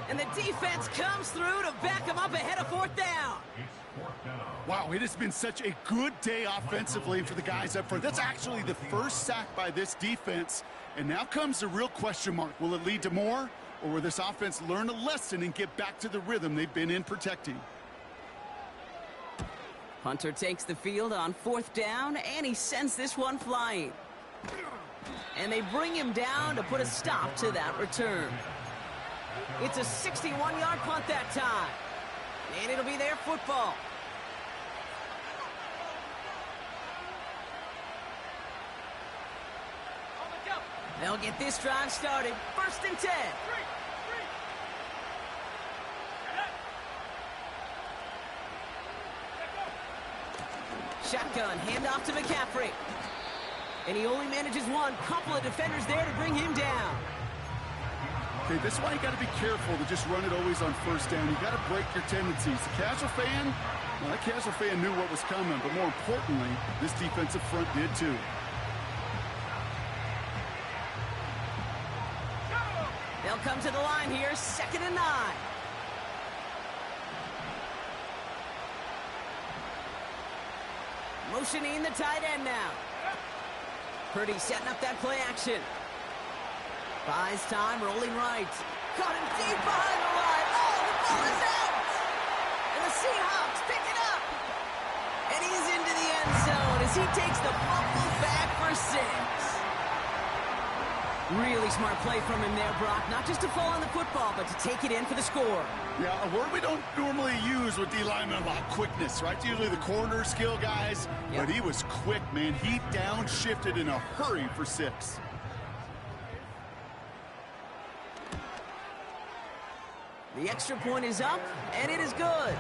[SPEAKER 1] And the defense comes through to back him up ahead of 4th down.
[SPEAKER 3] Wow, it has been such a good day offensively for the guys up front. That's actually the first sack by this defense. And now comes the real question mark. Will it lead to more? Or will this offense learn a lesson and get back to the rhythm they've been in protecting?
[SPEAKER 1] Hunter takes the field on 4th down, and he sends this one flying. And they bring him down to put a stop to that return. It's a 61-yard punt that time. And it'll be their football. They'll get this drive started. 1st and 10. Shotgun, handoff to McCaffrey. And he only manages one. Couple of defenders there to bring him down.
[SPEAKER 3] Okay, this is why you got to be careful to just run it always on 1st down. You got to break your tendencies. The casual fan, well, that casual fan knew what was coming, but more importantly, this defensive front did too.
[SPEAKER 1] They'll come to the line here, 2nd and 9. Motioning the tight end now. Purdy setting up that play action. Buys time, rolling right. Caught him deep behind the line. Oh, the ball is out! And the Seahawks pick it up. And he's into the end zone as he takes the fumble back for 6. Really smart play from him there, Brock. Not just to fall on the football, but to take it in for the score.
[SPEAKER 3] Yeah, a word we don't normally use with D-linemen about quickness, right? It's usually the corner skill guys, but he was quick, man. He downshifted in a hurry for 6.
[SPEAKER 1] The extra point is up, and it is good.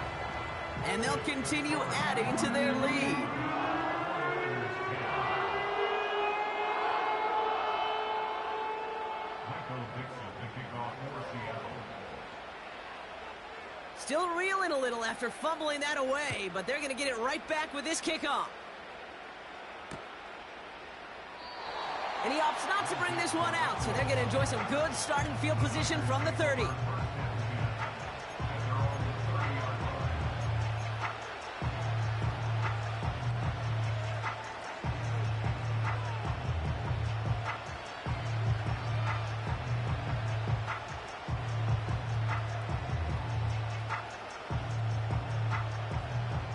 [SPEAKER 1] And they'll continue adding to their lead. Still reeling a little after fumbling that away, but they're going to get it right back with this kickoff. And he opts not to bring this one out, so they're going to enjoy some good starting field position from the 30.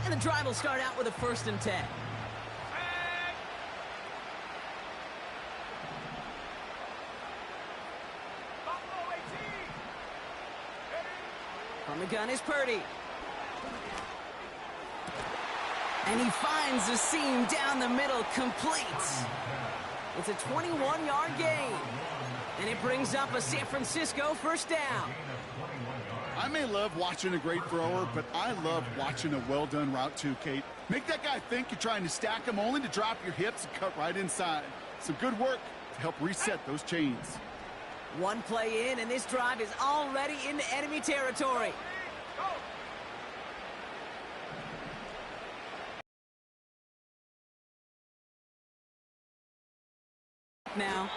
[SPEAKER 1] And the drive will start out with a 1st and 10. From the gun is Purdy. And he finds the seam down the middle, complete. It's a 21-yard gain. And it brings up a San Francisco 1st down.
[SPEAKER 3] I may love watching a great thrower, but I love watching a well-done route too, Kate. Make that guy think you're trying to stack him only to drop your hips and cut right inside. Some good work to help reset those chains.
[SPEAKER 1] One play in, and this drive is already into enemy territory. Now,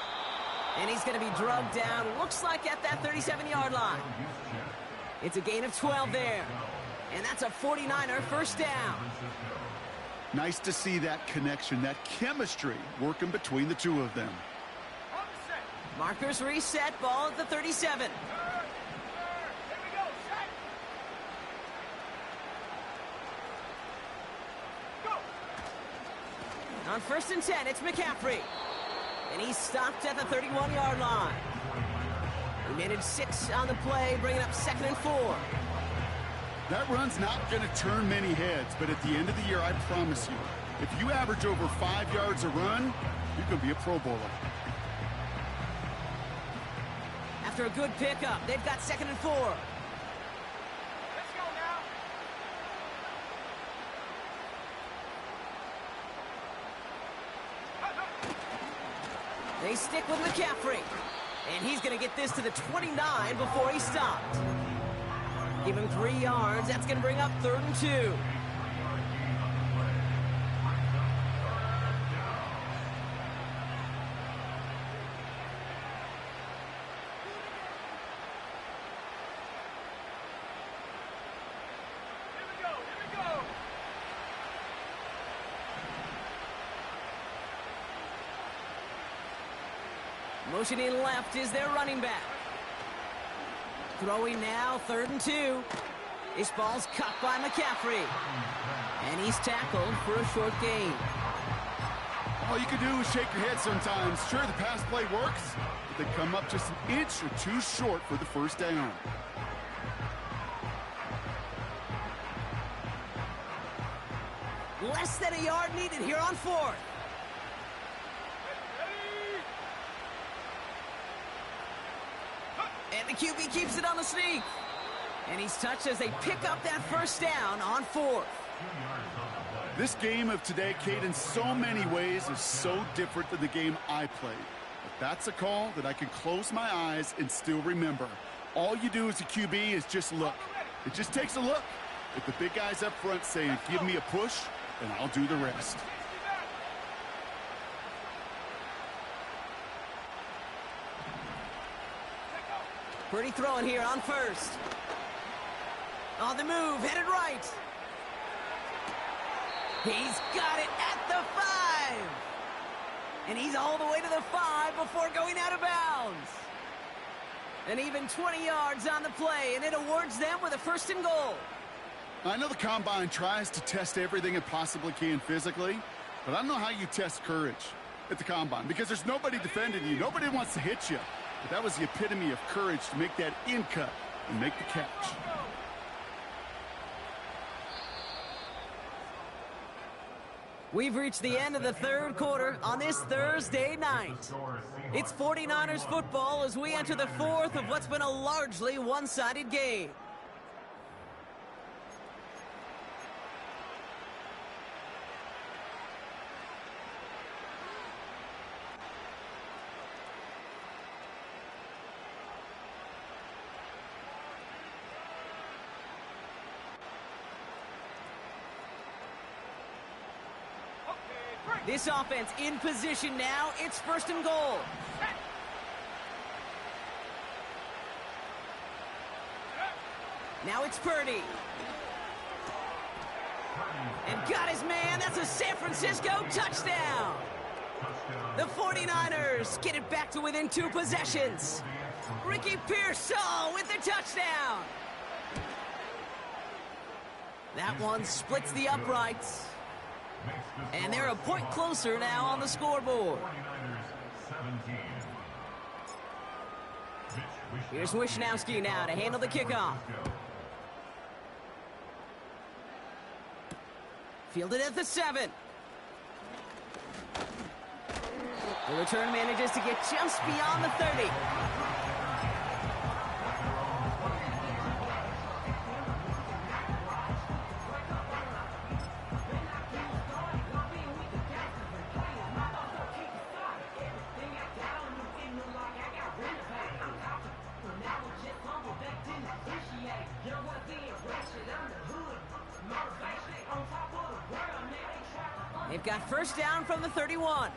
[SPEAKER 1] and he's going to be drugged down, looks like at that 37-yard line. It's a gain of 12 there, and that's a 49er 1st down.
[SPEAKER 3] Nice to see that connection, that chemistry working between the two of them.
[SPEAKER 1] Markers reset, ball at the 37.
[SPEAKER 2] Here we go, set. Go.
[SPEAKER 1] On 1st and 10, it's McCaffrey. And he's stopped at the 31-yard line. He managed 6 on the play, bringing up 2nd and 4.
[SPEAKER 3] That run's not going to turn many heads, but at the end of the year, I promise you, if you average over 5 yards a run, you're going to be a Pro Bowler.
[SPEAKER 1] After a good pickup, they've got 2nd and 4.
[SPEAKER 2] Let's go now.
[SPEAKER 1] They stick with McCaffrey. And he's going to get this to the 29 before he stopped. Give him 3 yards. That's going to bring up 3rd and 2. Motioning left is their running back. Throwing now, 3rd and 2. This ball's cut by McCaffrey. And he's tackled for a short gain.
[SPEAKER 3] All you can do is shake your head sometimes. Sure, the pass play works, but they come up just an inch or two short for the first down.
[SPEAKER 1] Less than a yard needed here on 4th. And the QB keeps it on the sneak. And he's touched as they pick up that first down on 4th.
[SPEAKER 3] This game of today, Kate, in so many ways is so different than the game I played. But that's a call that I can close my eyes and still remember. All you do as a QB is just look. It just takes a look. If the big guys up front say, give me a push, then I'll do the rest.
[SPEAKER 1] Pretty throwing here on 1st. On the move, headed right. He's got it at the 5. And he's all the way to the 5 before going out of bounds. And even 20 yards on the play, and it awards them with a 1st and goal.
[SPEAKER 3] I know the Combine tries to test everything it possibly can physically, but I don't know how you test courage at the Combine because there's nobody defending you. Nobody wants to hit you. But that was the epitome of courage to make that in cut and make the catch.
[SPEAKER 1] We've reached the end of the 3rd quarter on this Thursday night. It's 49ers football as we enter the 4th of what's been a largely one-sided game. This offense in position now. It's 1st and goal. Now it's Purdy. And got his man. That's a San Francisco touchdown. The 49ers get it back to within 2 possessions. Ricky Pearsall with the touchdown. That one splits the uprights. And they're a point closer now on the scoreboard. Here's Wishnowski now to handle the kickoff. Fielded at the 7. The return manages to get just beyond the 30. They've got first down from the 31.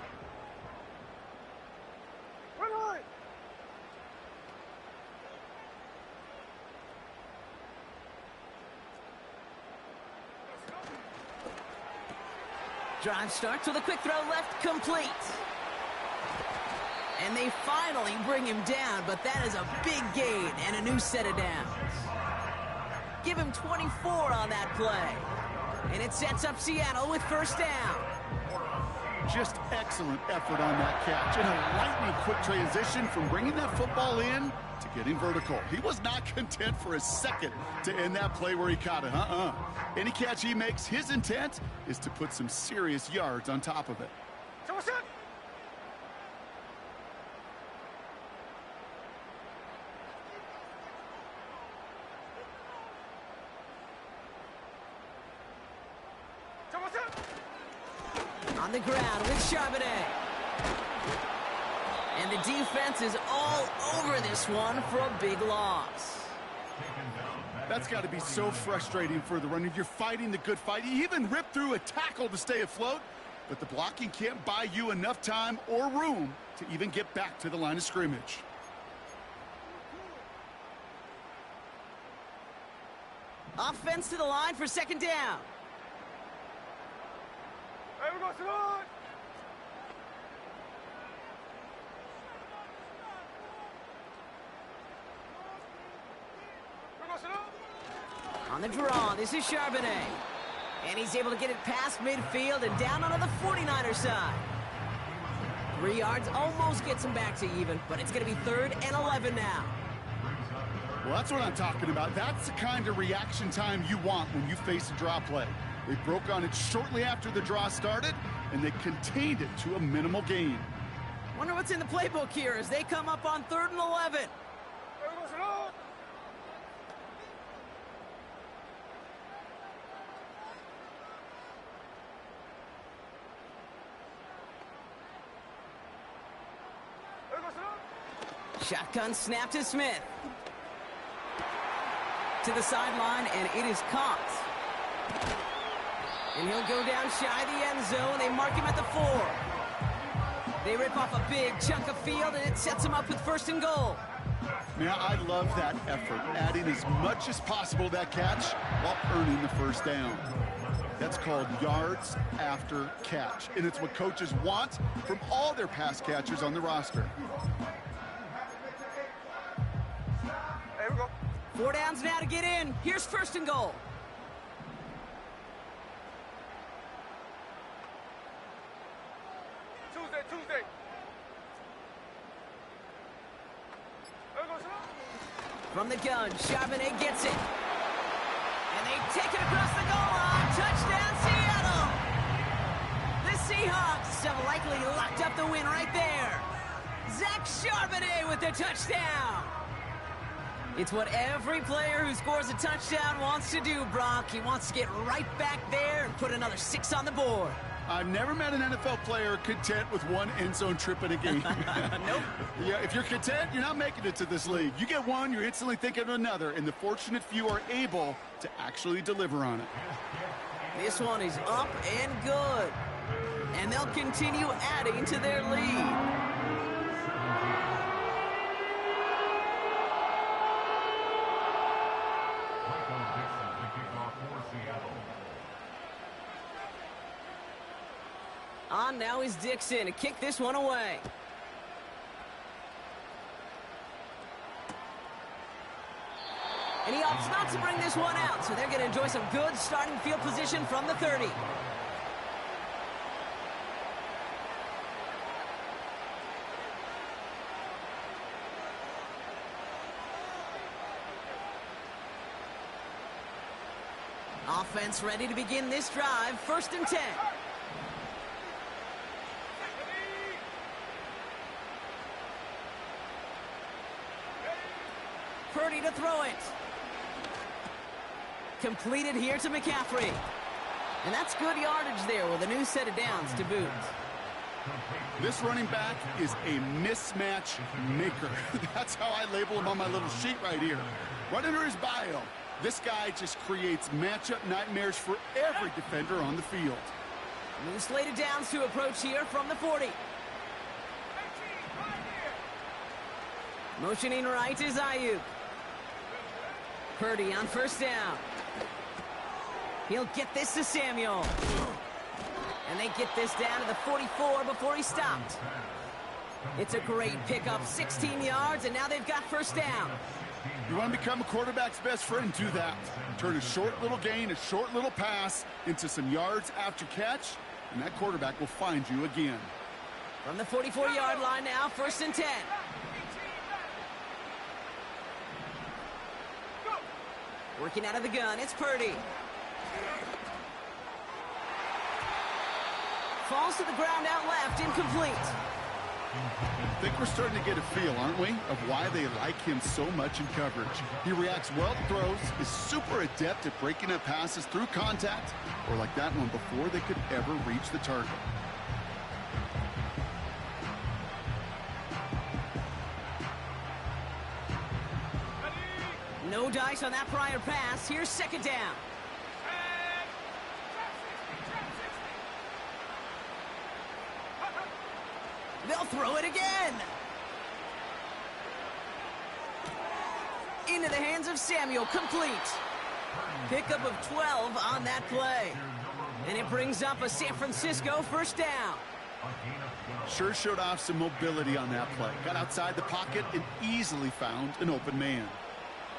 [SPEAKER 1] Drive starts with a quick throw left, complete. And they finally bring him down, but that is a big gain and a new set of downs. Give him 24 on that play. And it sets up Seattle with first down.
[SPEAKER 3] Just excellent effort on that catch. And a lightning quick transition from bringing that football in to getting vertical. He was not content for a second to end that play where he caught it. Any catch he makes, his intent is to put some serious yards on top of it.
[SPEAKER 1] On the ground with Charbonnet. And the defense is all over this one for a big loss.
[SPEAKER 3] That's got to be so frustrating for the runner. You're fighting the good fight. You even rip through a tackle to stay afloat, but the blocking can't buy you enough time or room to even get back to the line of scrimmage.
[SPEAKER 1] Offense to the line for second down.
[SPEAKER 2] Hey, we go, Rzsl!
[SPEAKER 1] On the draw, this is Charbonnet. And he's able to get it past midfield and down onto the 49er side. 3 yards almost gets him back to even, but it's going to be 3rd and 11 now.
[SPEAKER 3] Well, that's what I'm talking about. That's the kind of reaction time you want when you face a draw play. They broke on it shortly after the draw started, and they contained it to a minimal gain.
[SPEAKER 1] Wonder what's in the playbook here as they come up on 3rd and 11.
[SPEAKER 2] Hey, we go, Rzsl! Hey, we go, Rzsl!
[SPEAKER 1] Shotgun snap to Smith. To the sideline, and it is caught. And he'll go down shy of the end zone. They mark him at the 4. They rip off a big chunk of field, and it sets him up with 1st and goal.
[SPEAKER 3] Man, I love that effort, adding as much as possible to that catch while earning the first down. That's called yards after catch, and it's what coaches want from all their pass catchers on the roster.
[SPEAKER 2] Hey, we go.
[SPEAKER 1] 4 downs now to get in. Here's 1st and goal.
[SPEAKER 2] Tuesday. Hey, we go, Rzsl!
[SPEAKER 1] From the gun, Charbonnet gets it. And they take it across the goal line. Touchdown, Seattle! The Seahawks have likely locked up the win right there. Zach Charbonnet with the touchdown. It's what every player who scores a touchdown wants to do, Brock. He wants to get right back there and put another 6 on the board.
[SPEAKER 3] I've never met an NFL player content with one end zone trip in a game.
[SPEAKER 1] Nope.
[SPEAKER 3] Yeah, if you're content, you're not making it to this league. You get one, you're instantly thinking of another, and the fortunate few are able to actually deliver on it.
[SPEAKER 1] This one is up and good. And they'll continue adding to their lead. On now is Dixon to kick this one away. And he opts not to bring this one out, so they're going to enjoy some good starting field position from the 30. Offense ready to begin this drive. 1st and 10. Purdy to throw it. Completed here to McCaffrey. And that's good yardage there with a new set of downs to boot.
[SPEAKER 3] This running back is a mismatch maker. That's how I label him on my little sheet right here. Right under his bio, this guy just creates matchup nightmares for every defender on the field.
[SPEAKER 1] New slate of downs to approach here from the 40. Motioning right is Ayuk. Purdy on 1st down. He'll get this to Samuel. And they get this down to the 44 before he stopped. It's a great pickup, 16 yards, and now they've got first down.
[SPEAKER 3] You want to become a quarterback's best friend, do that. Turn a short little gain, a short little pass into some yards after catch, and that quarterback will find you again.
[SPEAKER 1] From the 44-yard line now, 1st and 10. Working out of the gun, it's Purdy. Falls to the ground out left, incomplete.
[SPEAKER 3] I think we're starting to get a feel, aren't we, of why they like him so much in coverage. He reacts well to throws, is super adept at breaking up passes through contact, or like that one before they could ever reach the target.
[SPEAKER 1] No dice on that prior pass. Here's 2nd down. They'll throw it again. Into the hands of Samuel, complete. Pickup of 12 on that play. And it brings up a San Francisco 1st down.
[SPEAKER 3] Sure showed off some mobility on that play. Got outside the pocket and easily found an open man.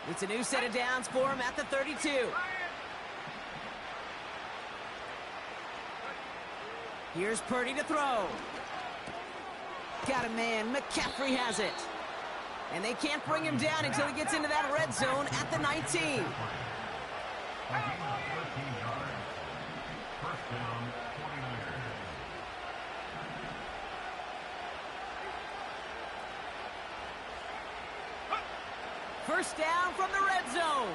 [SPEAKER 1] It's a new set of downs for him at the 32. Here's Purdy to throw. Got a man. McCaffrey has it. And they can't bring him down until he gets into that red zone at the 19. First down from the red zone.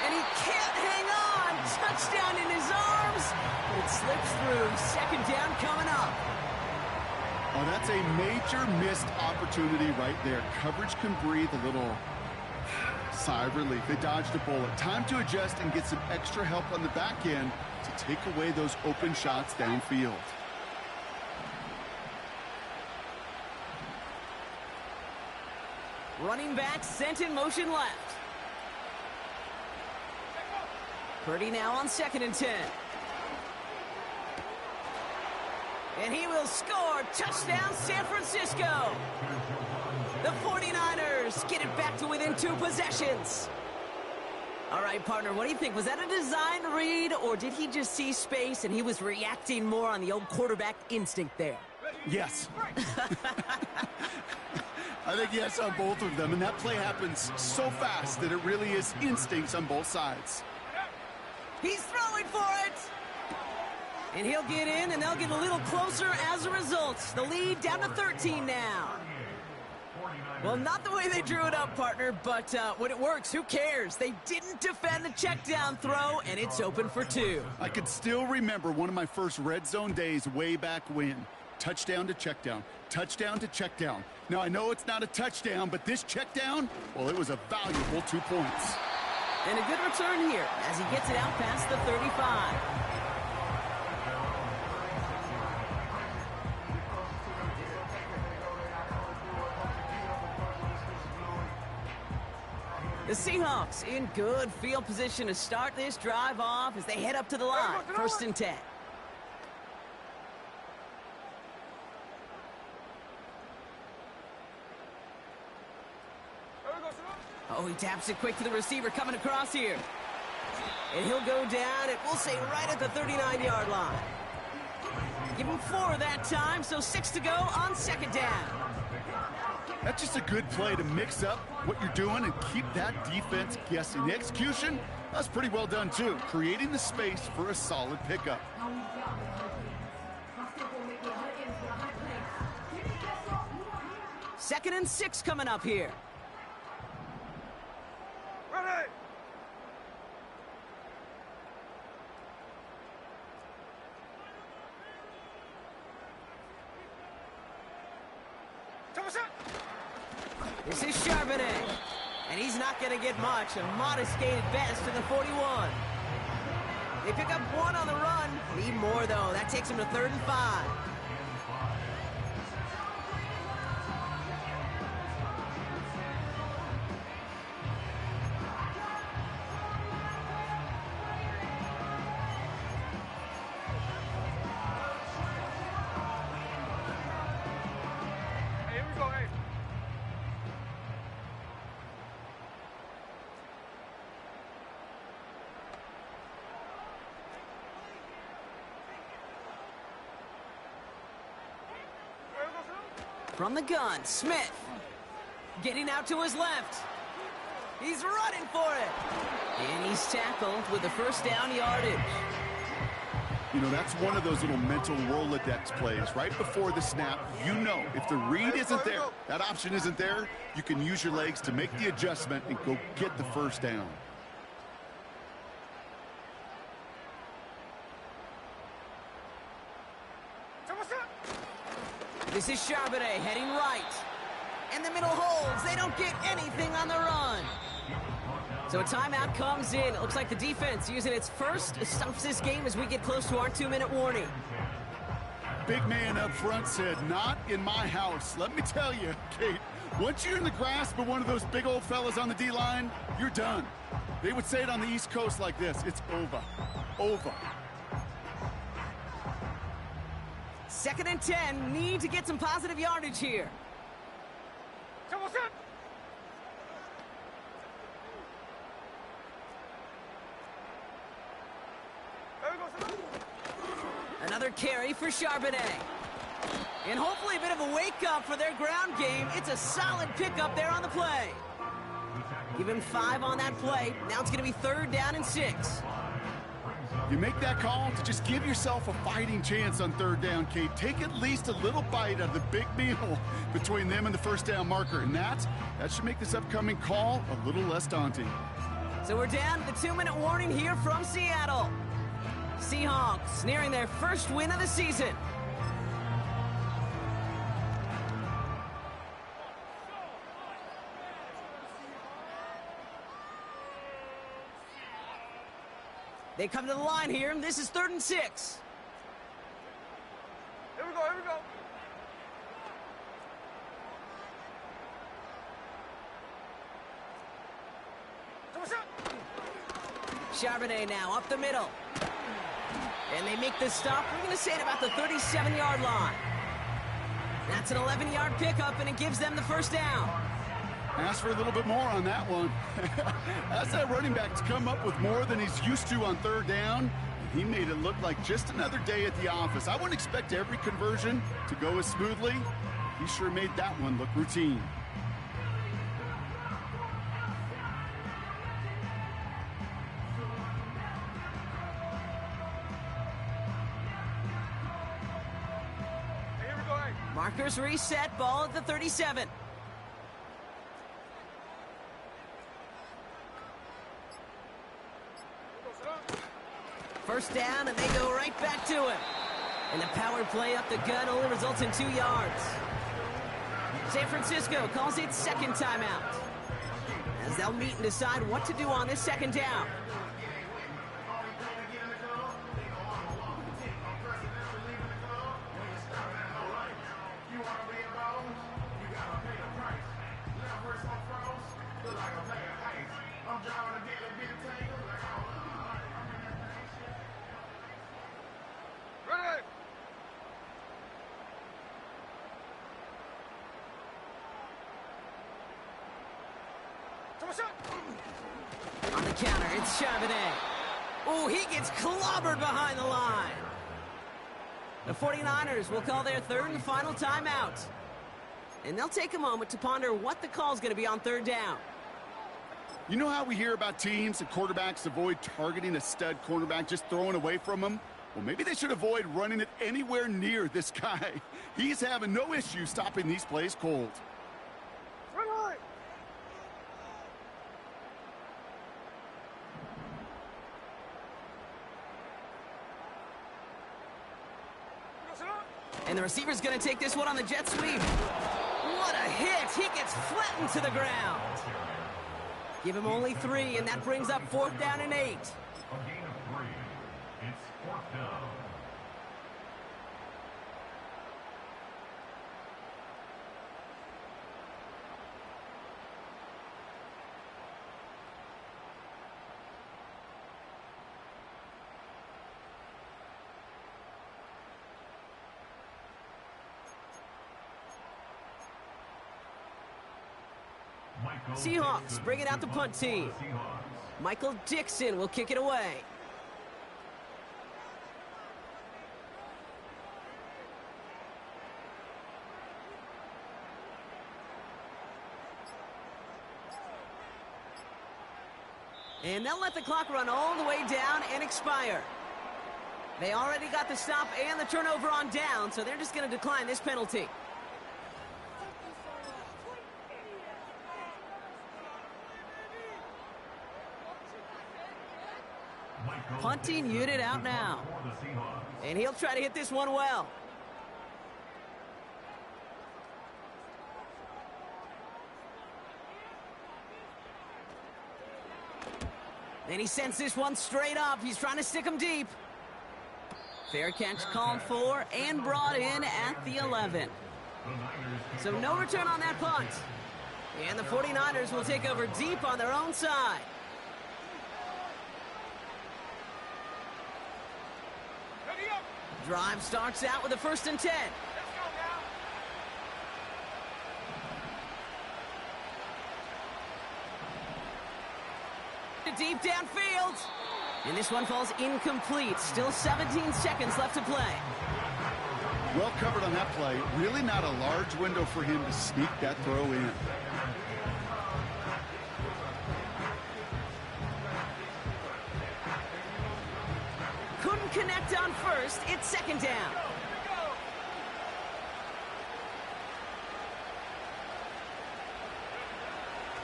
[SPEAKER 1] And he can't hang on. Touchdown in his arms. But it slips through. 2nd down coming up.
[SPEAKER 3] Oh, that's a major missed opportunity right there. Coverage can breathe a little sigh of relief. They dodged a bullet. Time to adjust and get some extra help on the back end to take away those open shots downfield.
[SPEAKER 1] Running back sent in motion left. Purdy now on 2nd and 10. And he will score. Touchdown, San Francisco. The 49ers get it back to within 2 possessions. All right, partner, what do you think? Was that a design read, or did he just see space and he was reacting more on the old quarterback instinct there?
[SPEAKER 3] Yes. I think yes on both of them, and that play happens so fast that it really is instincts on both sides.
[SPEAKER 1] He's throwing for it! And he'll get in, and they'll get a little closer as a result. The lead down to 13 now. Well, not the way they drew it up, partner, but when it works, who cares? They didn't defend the check down throw, and it's open for 2.
[SPEAKER 3] I could still remember one of my first red zone days way back when. Touchdown to check down. Touchdown to check down. Now, I know it's not a touchdown, but this check down, well, it was a valuable 2 points.
[SPEAKER 1] And a good return here as he gets it out past the 35. The Seahawks in good field position to start this drive off as they head up to the line. 1st and 10. Oh, he taps it quick to the receiver coming across here. And he'll go down, and we'll say right at the 39-yard line. Give him 4 that time, so 6 to go on 2nd down.
[SPEAKER 3] That's just a good play to mix up what you're doing and keep that defense guessing. The execution, that's pretty well done too, creating the space for a solid pickup.
[SPEAKER 1] Second and 6 coming up here.
[SPEAKER 2] Ready!
[SPEAKER 1] This is Charbonnet. And he's not going to get much. A modest gain at best to the 41. They pick up 1 on the run. Need more, though. That takes him to 3rd and 5. From the gun, Smith. Getting out to his left. He's running for it. And he's tackled with the first down yardage.
[SPEAKER 3] You know, that's one of those little mental Rolodex plays. Right before the snap, you know if the read isn't there, that option isn't there, you can use your legs to make the adjustment and go get the first down.
[SPEAKER 1] This is Charbonnet heading right. And the middle holds. They don't get anything on the run. So a timeout comes in. It looks like the defense using its first stops this game as we get close to our 2-minute warning.
[SPEAKER 3] Big man up front said, not in my house. Let me tell you, Kate, once you're in the grasp of one of those big old fellas on the D-line, you're done. They would say it on the East Coast like this. It's over. Over.
[SPEAKER 1] 2nd and 10. Need to get some positive yardage here. Another carry for Charbonnet. And hopefully a bit of a wake-up for their ground game. It's a solid pickup there on the play. Give him 5 on that play. Now it's going to be 3rd down and 6.
[SPEAKER 3] You make that call to just give yourself a fighting chance on 3rd down, Kate. Take at least a little bite out of the big meal between them and the first down marker. And that should make this upcoming call a little less daunting.
[SPEAKER 1] So we're down to the 2-minute warning here from Seattle. Seahawks nearing their first win of the season. They come to the line here, and this is 3rd and 6.
[SPEAKER 2] Here we go, here we go.
[SPEAKER 1] Charbonnet now up the middle. And they make the stop. We're going to say it about the 37-yard line. That's an 11-yard pickup, and it gives them the first down.
[SPEAKER 3] Ask for a little bit more on that one. That's that running back to come up with more than he's used to on 3rd down. He made it look like just another day at the office. I wouldn't expect every conversion to go as smoothly. He sure made that one look routine.
[SPEAKER 2] Here we go, hey.
[SPEAKER 1] Markers reset, ball at the 37. First down, and they go right back to him. And the power play up the gut only results in 2 yards. San Francisco calls it 2nd timeout, as they'll meet and decide what to do on this 2nd down.
[SPEAKER 2] Ready?
[SPEAKER 1] On the counter, it's Charbonnet. Oh, he gets clobbered behind the line. The 49ers will call their 3rd and final timeout. And they'll take a moment to ponder what the call's going to be on 3rd down.
[SPEAKER 3] You know how we hear about teams and quarterbacks avoid targeting a stud cornerback, just throwing away from him? Well, maybe they should avoid running it anywhere near this guy. He's having no issue stopping these plays cold.
[SPEAKER 2] Ready?
[SPEAKER 1] And the receiver's going to take this one on the jet sweep. What a hit! He gets flattened to the ground. Give him only 3, and that brings up 4th down and 8.
[SPEAKER 4] A gain of 3. It's 4th down.
[SPEAKER 1] Seahawks bringing out the punt team. Michael Dixon will kick it away. And they'll let the clock run all the way down and expire. They already got the stop and the turnover on down, so they're just going to decline this penalty. Punting unit out now. And he'll try to hit this one well. And he sends this one straight up. He's trying to stick him deep. Fair catch called for and brought in at the 11. So no return on that punt. And the 49ers will take over deep on their own side. Drive starts out with a 1st and 10. Deep downfield. And this one falls incomplete. Still 17 seconds left to play.
[SPEAKER 3] Well covered on that play. Really not a large window for him to sneak that throw in.
[SPEAKER 1] Couldn't connect on 1st. It's 2nd down.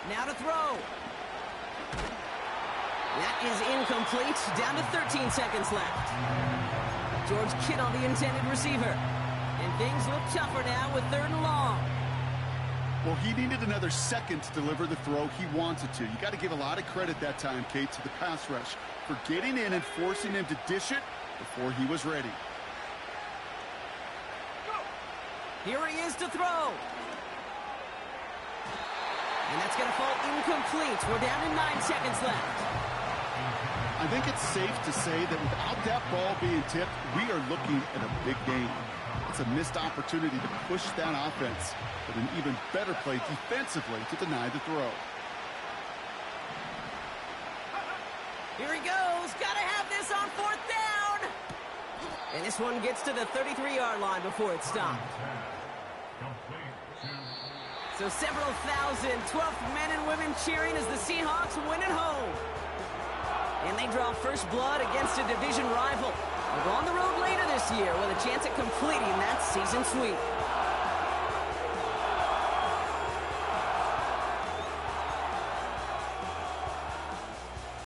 [SPEAKER 1] Now to throw. That is incomplete. Down to 13 seconds left. George Kittle, the intended receiver. And things look tougher now with 3rd and long.
[SPEAKER 3] Well, he needed another second to deliver the throw he wanted to. You got to give a lot of credit that time, Kate, to the pass rush for getting in and forcing him to dish it before he was ready.
[SPEAKER 1] Here he is to throw. And that's going to fall incomplete. We're down to 9 seconds left.
[SPEAKER 3] I think it's safe to say that without that ball being tipped, we are looking at a big game. It's a missed opportunity to push that offense, but an even better play defensively to deny the throw.
[SPEAKER 1] Here he goes. Got to have this on 4th down. And this one gets to the 33-yard line before it's stopped. So several thousand 12th men and women cheering as the Seahawks win at home. And they draw first blood against a division rival. They'll go on the road later this year with a chance at completing that season sweep.